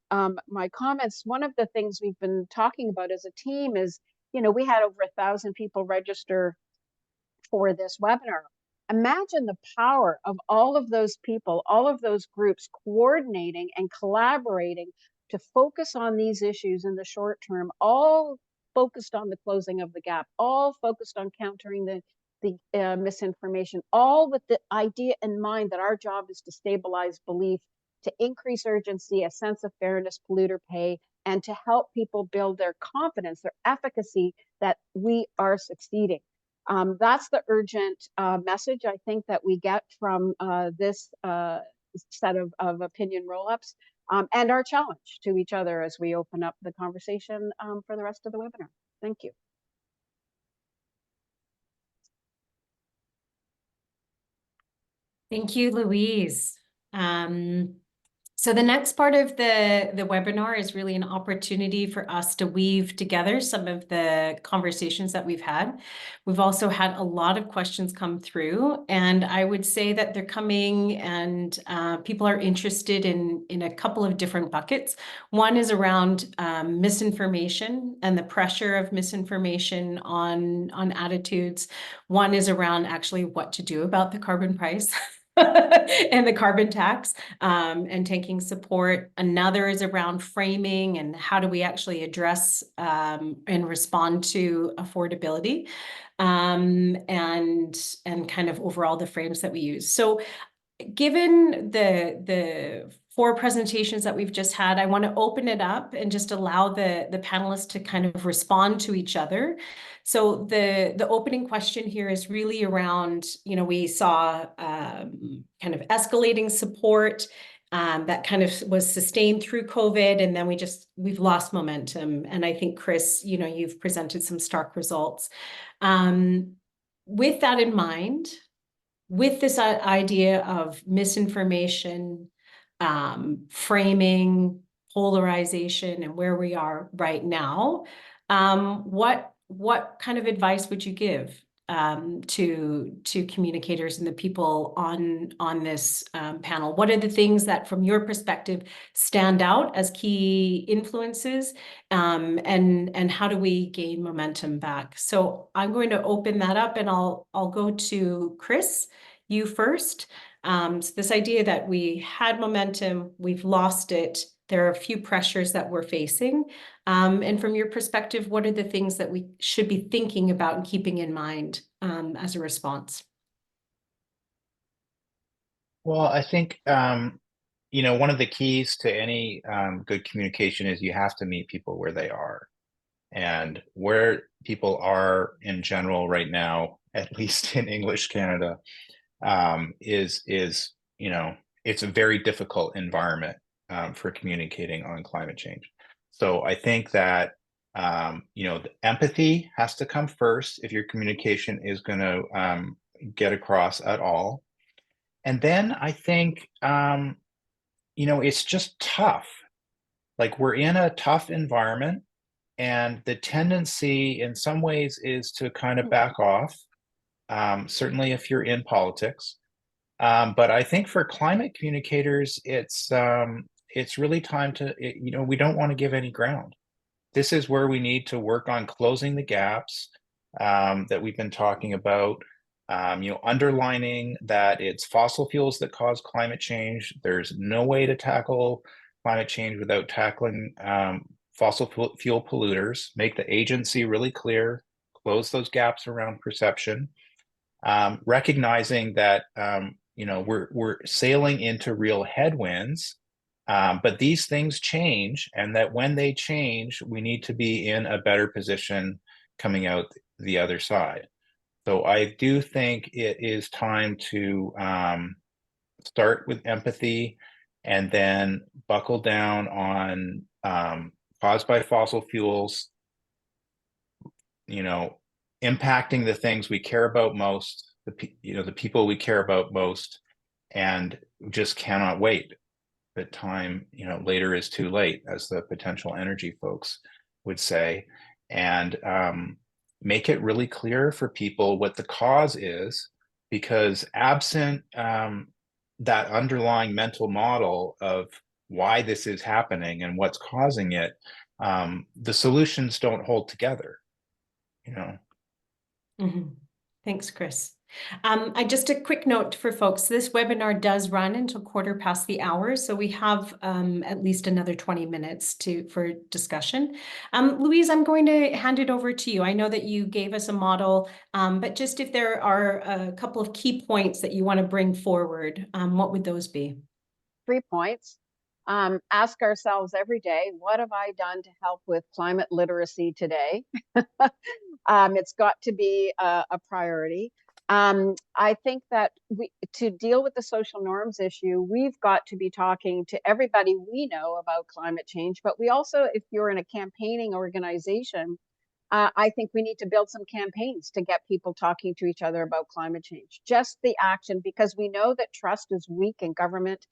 my comments, one of the things we've been talking about as a team is, we had over 1,000 people register for this webinar. Imagine the power of all of those people, all of those groups coordinating and collaborating to focus on these issues in the short term, all focused on the closing of the gap, all focused on countering the misinformation, all with the idea in mind that our job is to stabilize belief, to increase urgency, a sense of fairness, polluter pay, and to help people build their confidence, their efficacy that we are succeeding. That's the urgent message, I think, that we get from this set of opinion roll-ups, and our challenge to each other as we open up the conversation for the rest of the webinar. Thank you. Thank you, Louise. So the next part of the webinar is really an opportunity for us to weave together some of the conversations that we've had. We've also had a lot of questions come through, and I would say that they're coming and people are interested in a couple of different buckets. One is around misinformation and the pressure of misinformation on attitudes. One is around actually what to do about the carbon price. and the carbon tax and taking support. Another is around framing and how do we actually address and respond to affordability and kind of overall the frames that we use. So given the 4 presentations that we've just had, I want to open it up and just allow the panelists to kind of respond to each other. So the opening question here is really around, we saw kind of escalating support that kind of was sustained through COVID, and then we've lost momentum. And I think, Chris, you've presented some stark results. With that in mind, with this idea of misinformation, framing, polarization, and where we are right now, what kind of advice would you give to communicators and the people on this panel? What are the things that, from your perspective, stand out as key influences, and how do we gain momentum back? So I'm going to open that up, and I'll go to Chris, you first. So this idea that we had momentum, we've lost it. There are a few pressures that we're facing. And from your perspective, what are the things that we should be thinking about and keeping in mind as a response? Well, I think, one of the keys to any good communication is you have to meet people where they are. And where people are in general right now, at least in English Canada, is it's a very difficult environment for communicating on climate change. So I think that the empathy has to come first if your communication is going to get across at all. And then I think it's just tough. Like, we're in a tough environment. And the tendency in some ways is to kind of back off, certainly if you're in politics. But I think for climate communicators, it's really time to, we don't want to give any ground. This is where we need to work on closing the gaps that we've been talking about, underlining that it's fossil fuels that cause climate change. There's no way to tackle climate change without tackling fossil fuel polluters, make the agency really clear, close those gaps around perception, recognizing that we're sailing into real headwinds, but these things change, and that when they change, we need to be in a better position coming out the other side. So I do think it is time to start with empathy and then buckle down on caused by fossil fuels, impacting the things we care about most, the people we care about most, and just cannot wait. The time, later is too late, as the potential energy folks would say, and make it really clear for people what the cause is, because absent that underlying mental model of why this is happening and what's causing it, the solutions don't hold together. Thanks, Chris. Just a quick note for folks, this webinar does run until 1/4 past the hour, so we have at least another 20 minutes for discussion. Louise, I'm going to hand it over to you. I know that you gave us a model, but just if there are a couple of key points that you want to bring forward, what would those be? 3 points. Ask ourselves every day, what have I done to help with climate literacy today? It's got to be a priority. I think that to deal with the social norms issue, we've got to be talking to everybody we know about climate change, but we also, if you're in a campaigning organization, I think we need to build some campaigns to get people talking to each other about climate change. Just the action, because we know that trust is weak in government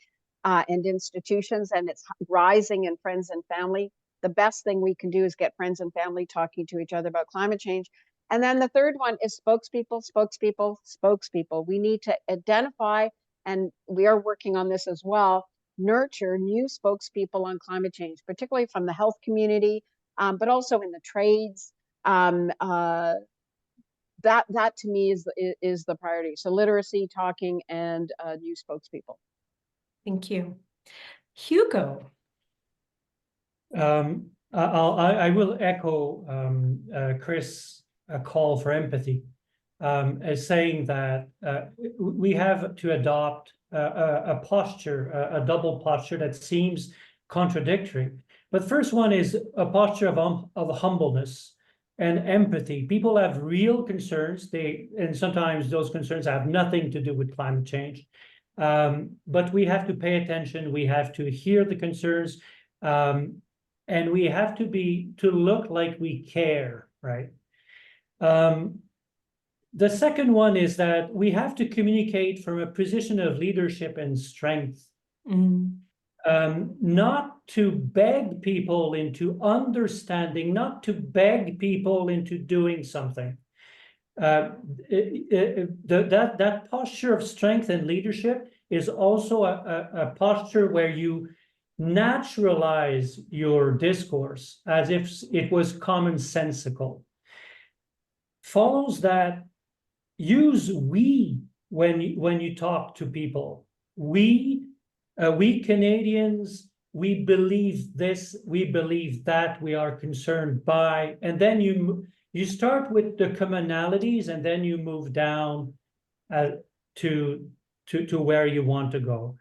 and institutions, and it's rising in friends and family. The best thing we can do is get friends and family talking to each other about climate change. And then the third one is spokespeople, spokespeople, spokespeople. We need to identify, and we are working on this as well, nurture new spokespeople on climate change, particularly from the health community, but also in the trades. That to me is the priority. So literacy, talking, and new spokespeople. Thank you. Hugo. I will echo Chris' call for empathy, as saying that we have to adopt a posture, a double posture that seems contradictory. But first one is a posture of humbleness and empathy. People have real concerns, and sometimes those concerns have nothing to do with climate change. But we have to pay attention, we have to hear the concerns, and we have to look like we care, right? The second one is that we have to communicate from a position of leadership and strength, not to beg people into understanding, not to beg people into doing something. That posture of strength and leadership is also a posture where you naturalize your discourse as if it was commonsensical. Follows that, use we when you talk to people. We Canadians, we believe this, we believe that, we are concerned by, and then you start with the commonalities, and then you move down to where you want to go.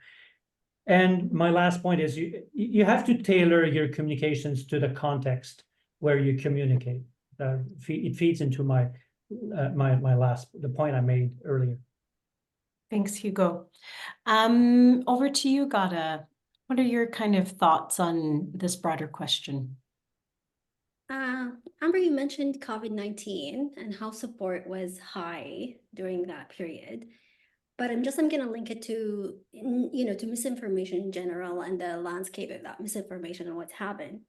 And my last point is you have to tailor your communications to the context where you communicate. It feeds into the point I made earlier. Thanks, Hugo. Over to you, Ghadah. What are your kind of thoughts on this broader question? Amber, you mentioned COVID-19 and how support was high during that period. But I'm going to link it to, to misinformation in general and the landscape of that misinformation and what's happened.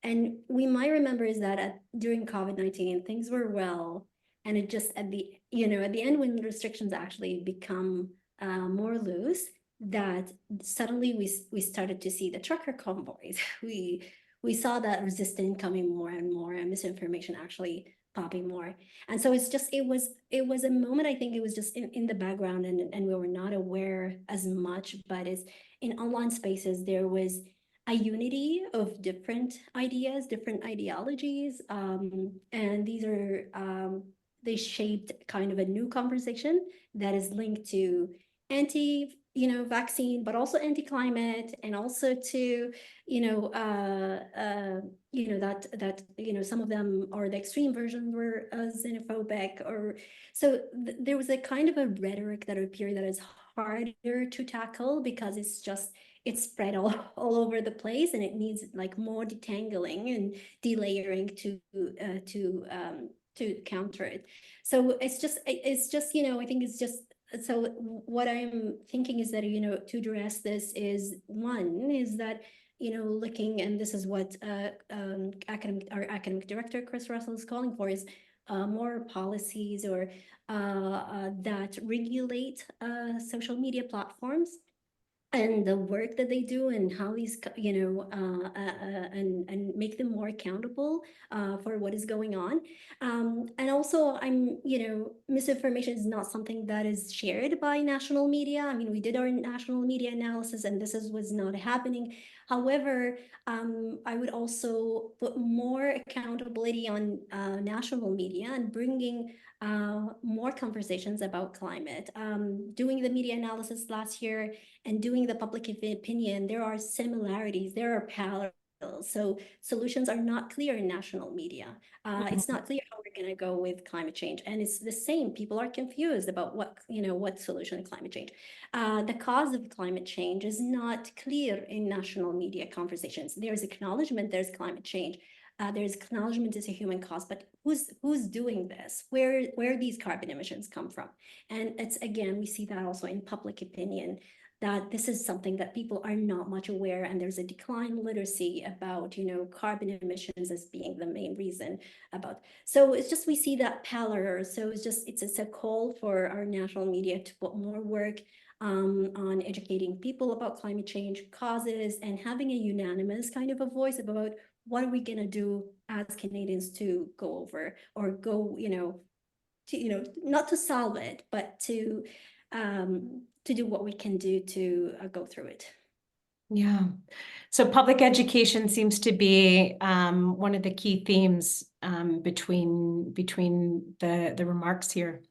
And we might remember is that during COVID-19, things were well, and it just at the end when restrictions actually become more loose, that suddenly we started to see the trucker convoys. We saw that resistance coming more and more, and misinformation actually popping more. And so it was a moment, I think it was just in the background, and we were not aware as much, but it's in online spaces there was a unity of different ideas, different ideologies, and these are they shaped kind of a new conversation that is linked to vaccine, but also anti-climate, and also to some of them, or the extreme versions, were xenophobic, or so there was a kind of a rhetoric that appeared that is harder to tackle because it's spread all over the place, and it needs like more detangling and delayering to counter it. So it's just I think it's just, so what I'm thinking is that to address this is, one is that looking, and this is what our academic director Chris Russell is calling for, is more policies or that regulate social media platforms and the work that they do, and how these and make them more accountable for what is going on. And also, misinformation is not something that is shared by national media. I mean, we did our national media analysis, and this was not happening. However, I would also put more accountability on national media and bringing more conversations about climate. Doing the media analysis last year and doing the public opinion, there are similarities, there are parallels. So solutions are not clear in national media. It's not clear how we're going to go with climate change. And it's the same. People are confused about what solution to climate change. The cause of climate change is not clear in national media conversations. There's acknowledgement there's climate change. There's acknowledgement it's a human cause, but who's doing this? Where these carbon emissions come from? And it's, again, we see that also in public opinion, that this is something that people are not much aware, and there's a decline in literacy about carbon emissions as being the main reason about. So it's just, we see that pallor. So it's a call for our national media to put more work on educating people about climate change causes, and having a unanimous kind of a voice about what are we going to do as Canadians to go over, or go, not to solve it, but to do what we can do to go through it. Yeah. So public education seems to be one of the key themes between the remarks here.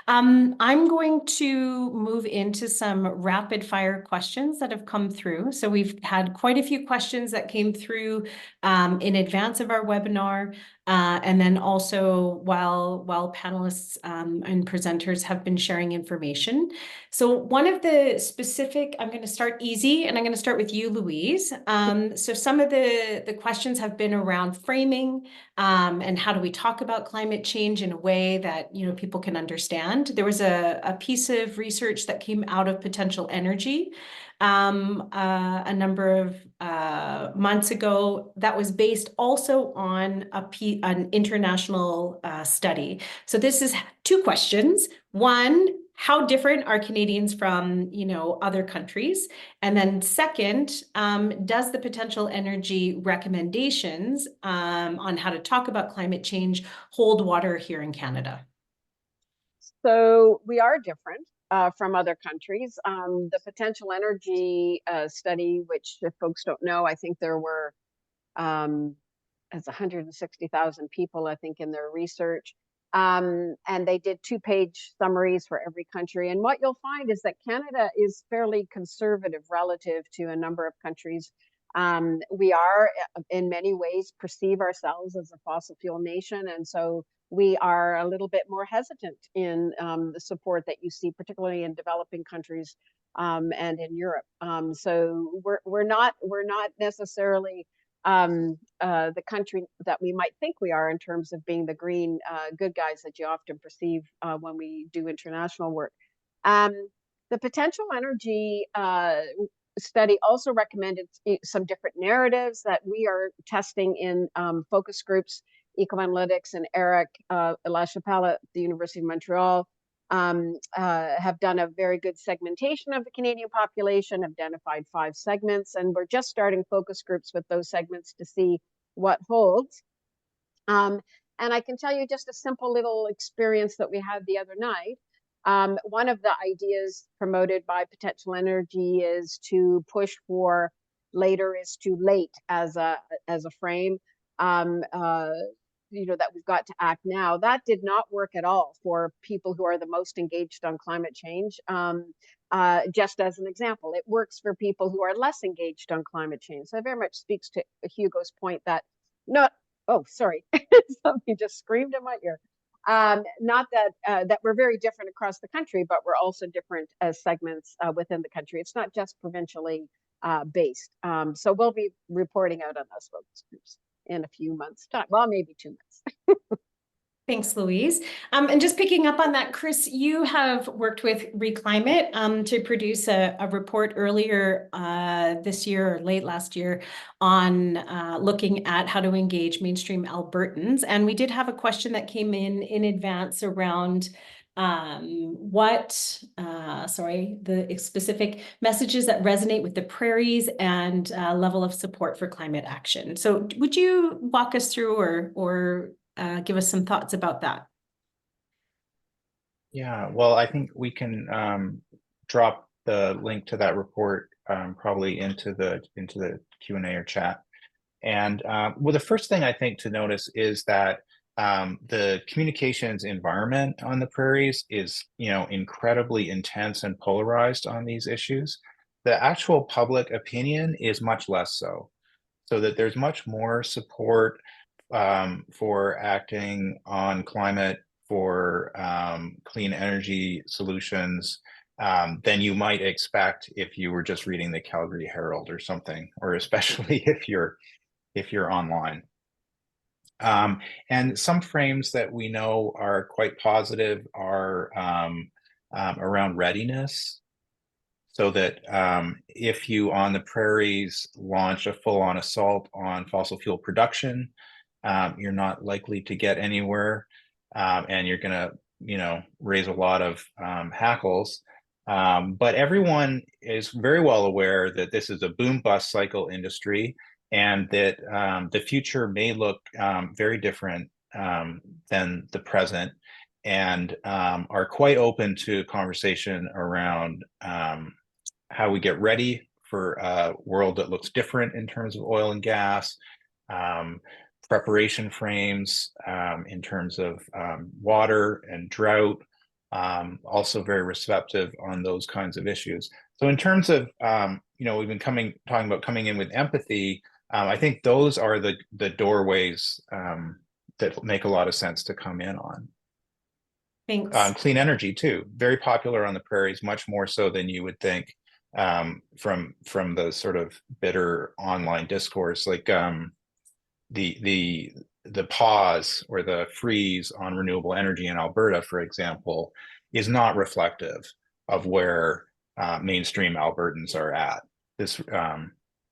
I'm going to move into some rapid fire questions that have come through. So we've had quite a few questions that came through in advance of our webinar, and then also while panelists and presenters have been sharing information. So one of the specific, I'm going to start easy, and I'm going to start with you, Louise. So some of the questions have been around framing and how do we talk about climate change in a way that people can understand. There was a piece of research that came out of Potential Energy a number of months ago that was based also on an international study. So this is two questions. One, how different are Canadians from, other countries? And then second, does the Potential Energy recommendations on how to talk about climate change hold water here in Canada? So we are different from other countries. The Potential Energy study, which, if folks don't know, I think there were as 160,000 people, I think, in their research. And they did 2-page summaries for every country. And what you'll find is that Canada is fairly conservative relative to a number of countries. We are, in many ways, perceive ourselves as a fossil fuel nation. And so we are a little bit more hesitant in the support that you see, particularly in developing countries and in Europe. So we're not necessarily the country that we might think we are in terms of being the green good guys that you often perceive when we do international work. The Potential Energy study also recommended some different narratives that we are testing in focus groups. Ecoanalytics and Eric LaChapelle at the University of Montreal have done a very good segmentation of the Canadian population, identified 5 segments, and we're just starting focus groups with those segments to see what holds. And I can tell you just a simple little experience that we had the other night. One of the ideas promoted by Potential Energy is to push for later is too late as a frame. You know, that we've got to act now. That did not work at all for people who are the most engaged on climate change. Just as an example, it works for people who are less engaged on climate change. So it very much speaks to Hugo's point that oh, sorry, somebody just screamed in my ear. Not that that we're very different across the country, but we're also different as segments within the country. It's not just provincially based. So we'll be reporting out on those focus groups in a few months' time. Well, maybe 2 months. Thanks, Louise. And just picking up on that, Chris, you have worked with Re.Climate to produce a report earlier this year or late last year on looking at how to engage mainstream Albertans. And we did have a question that came in advance around the specific messages that resonate with the prairies and level of support for climate action. So would you walk us through or give us some thoughts about that? Yeah, well, I think we can drop the link to that report probably into the Q&A or chat. And well, the first thing I think to notice is that the communications environment on the prairies is, you know, incredibly intense and polarized on these issues. The actual public opinion is much less so. So that there's much more support for acting on climate, for clean energy solutions than you might expect if you were just reading the Calgary Herald or something, or especially if you're online. And some frames that we know are quite positive are around readiness. So that if you on the prairies launch a full-on assault on fossil fuel production, you're not likely to get anywhere, and you're going to, you know, raise a lot of hackles. But everyone is very well aware that this is a boom-bust cycle industry, and that the future may look very different than the present, and are quite open to conversation around how we get ready for a world that looks different in terms of oil and gas, preparation frames in terms of water and drought, also very receptive on those kinds of issues. So in terms of, you know, we've been talking about coming in with empathy. I think those are the doorways that make a lot of sense to come in on. Thanks. Clean energy too, very popular on the prairies, much more so than you would think from the sort of bitter online discourse, like the pause or the freeze on renewable energy in Alberta, for example, is not reflective of where mainstream Albertans are at. This,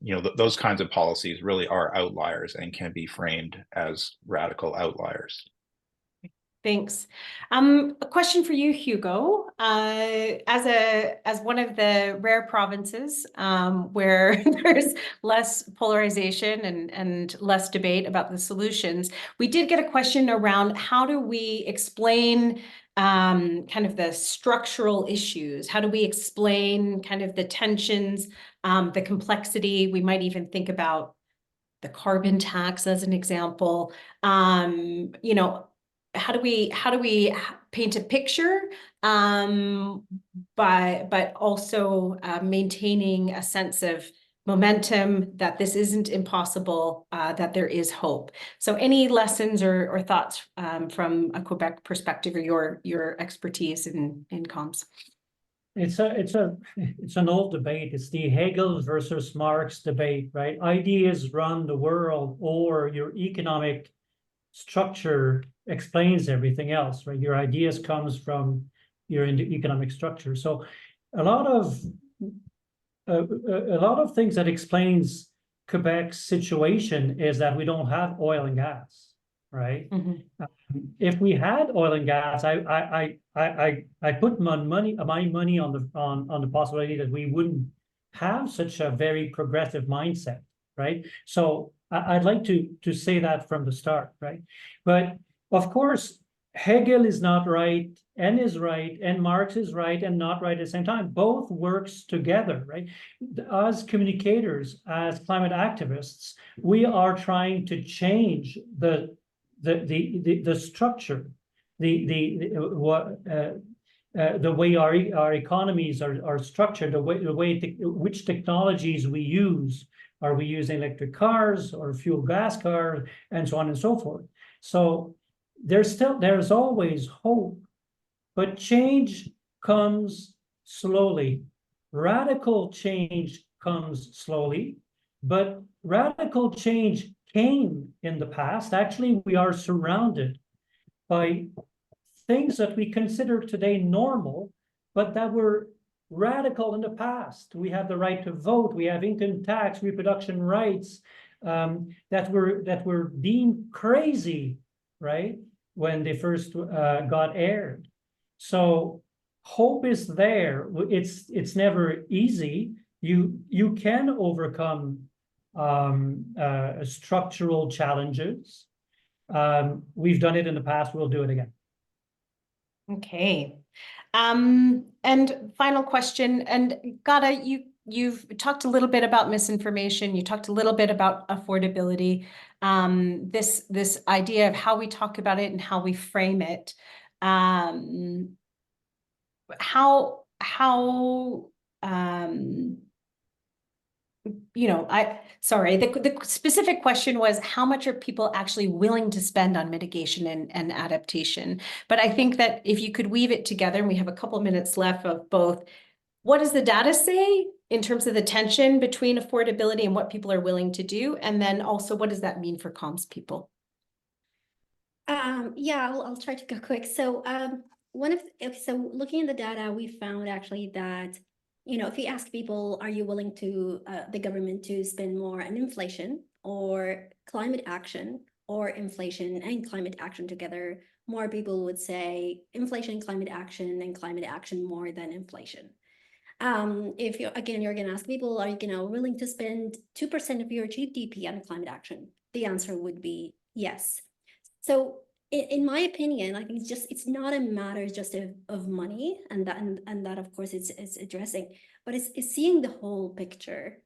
you know, those kinds of policies really are outliers and can be framed as radical outliers. Thanks. A question for you, Hugo. As one of the rare provinces where there's less polarization and less debate about the solutions, we did get a question around how do we explain kind of the structural issues? How do we explain kind of the tensions, the complexity? We might even think about the carbon tax as an example. You know, how do we paint a picture, but also maintaining a sense of momentum that this isn't impossible, that there is hope. So any lessons or thoughts from a Quebec perspective or your expertise in comms? It's an old debate. It's the Hegel versus Marx debate, right? Ideas run the world, or your economic structure explains everything else, right? Your ideas comes from your economic structure. So a lot of a lot of things that explains Quebec's situation is that we don't have oil and gas, right? If we had oil and gas, I put my money on the possibility that we wouldn't have such a very progressive mindset, right? So I'd like to say that from the start, right? But of course, Hegel is not right, and is right, and Marx is right and not right at the same time. Both works together, right? As communicators, as climate activists, we are trying to change the structure, the way our economies are structured, which technologies we use. Are we using electric cars or fuel gas cars, and so on and so forth? So there's always hope, but change comes slowly. Radical change comes slowly, but radical change came in the past. Actually, we are surrounded by things that we consider today normal, but that were radical in the past. We have the right to vote, we have income tax, reproduction rights, that were deemed crazy, right, when they first got aired. So hope is there. It's never easy. You can overcome structural challenges. We've done it in the past, we'll do it again. Okay. And final question, and Ghadah, you've talked a little bit about misinformation, you talked a little bit about affordability, this idea of how we talk about it and how we frame it. The specific question was, how much are people actually willing to spend on mitigation and adaptation? But I think that if you could weave it together, and we have a couple of minutes left of both, what does the data say in terms of the tension between affordability and what people are willing to do? And then also, what does that mean for comms people? Yeah, I'll try to go quick. So so looking at the data, we found actually that, if you ask people, are you willing to the government to spend more on inflation or climate action, or inflation and climate action together, more people would say inflation, climate action, and climate action more than inflation. If you're going to ask people, are you willing to spend 2% of your GDP on climate action? The answer would be yes. So in my opinion, I think it's not a matter just of money, and that of course it's addressing, but it's seeing the whole picture.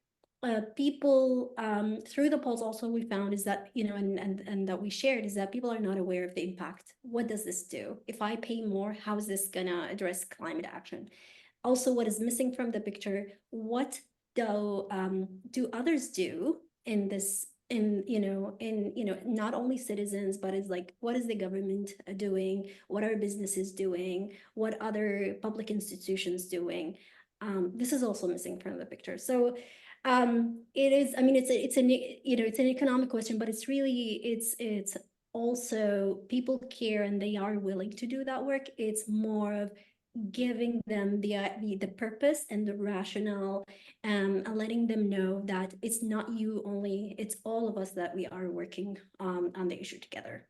People through the polls also we found is that, and that we shared, is that people are not aware of the impact. What does this do? If I pay more, how is this gonna address climate action? Also, what is missing from the picture, what do others do in this, not only citizens, but it's like, what is the government doing? What are businesses doing? What other public institutions doing? This is also missing from the picture. So it is, I mean, it's an economic question, but it's really, it's also people care and they are willing to do that work. It's more of giving them the purpose and the rationale, and letting them know that it's not you only, it's all of us that we are working on the issue together.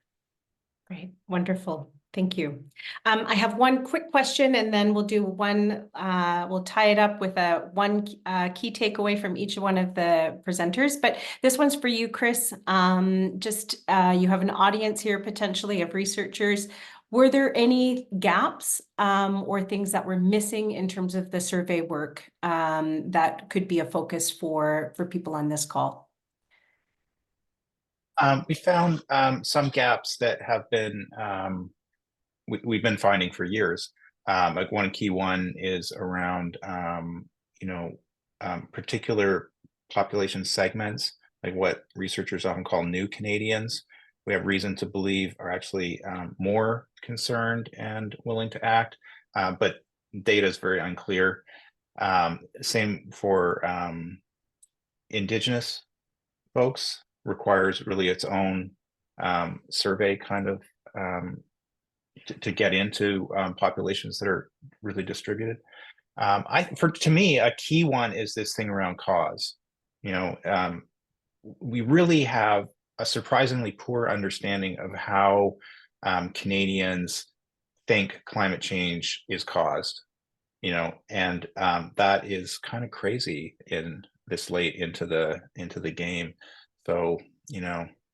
Great, wonderful. Thank you. I have one quick question, and then we'll do one, we'll tie it up with one key takeaway from each one of the presenters. But this one's for you, Chris. You have an audience here potentially of researchers. Were there any gaps or things that were missing in terms of the survey work that could be a focus for people on this call? We found some gaps that have been we've been finding for years. Like one key one is around particular population segments, like what researchers often call new Canadians. We have reason to believe are actually more concerned and willing to act, but data is very unclear. Same for Indigenous folks, requires really its own survey kind of to get into populations that are really distributed. To me, a key one is this thing around cause. We really have a surprisingly poor understanding of how Canadians think climate change is caused, and that is kind of crazy in this late into the game. So,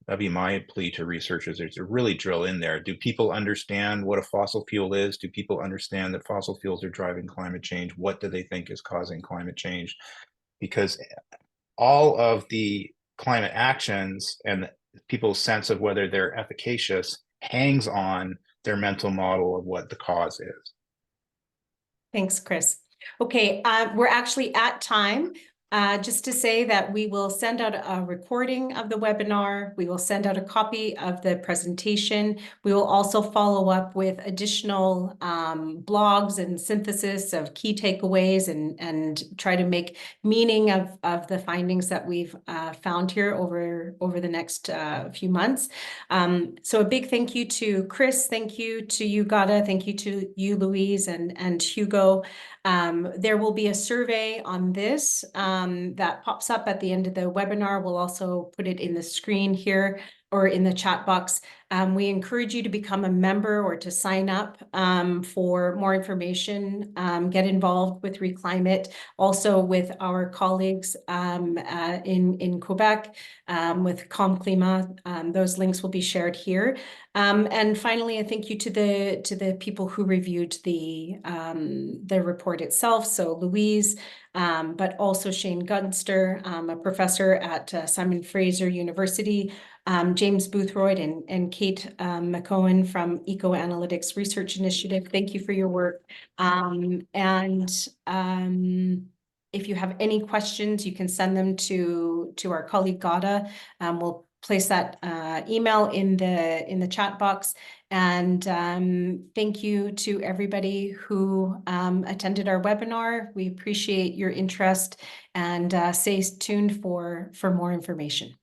that'd be my plea to researchers, is to really drill in there. Do people understand what a fossil fuel is? Do people understand that fossil fuels are driving climate change? What do they think is causing climate change? Because all of the climate actions and people's sense of whether they're efficacious hangs on their mental model of what the cause is. Thanks, Chris. Okay, we're actually at time. Just to say that we will send out a recording of the webinar. We will send out a copy of the presentation. We will also follow up with additional blogs and synthesis of key takeaways and try to make meaning of the findings that we've found here over the next few months. So a big thank you to Chris. Thank you to you, Ghadah. Thank you to you, Louise and Hugo. There will be a survey on this that pops up at the end of the webinar. We'll also put it in the screen here or in the chat box. We encourage you to become a member or to sign up for more information, get involved with Re.Climate, also with our colleagues in Quebec with Climat. Those links will be shared here. And finally, a thank you to the people who reviewed the report itself. So Louise, but also Shane Gunster, a professor at Simon Fraser University, James Boothroyd and Kate McCohen from Eco Analytics Research Initiative. Thank you for your work. If you have any questions, you can send them to our colleague Ghadah. We'll place that email in the chat box. And thank you to everybody who attended our webinar. We appreciate your interest, and stay tuned for more information.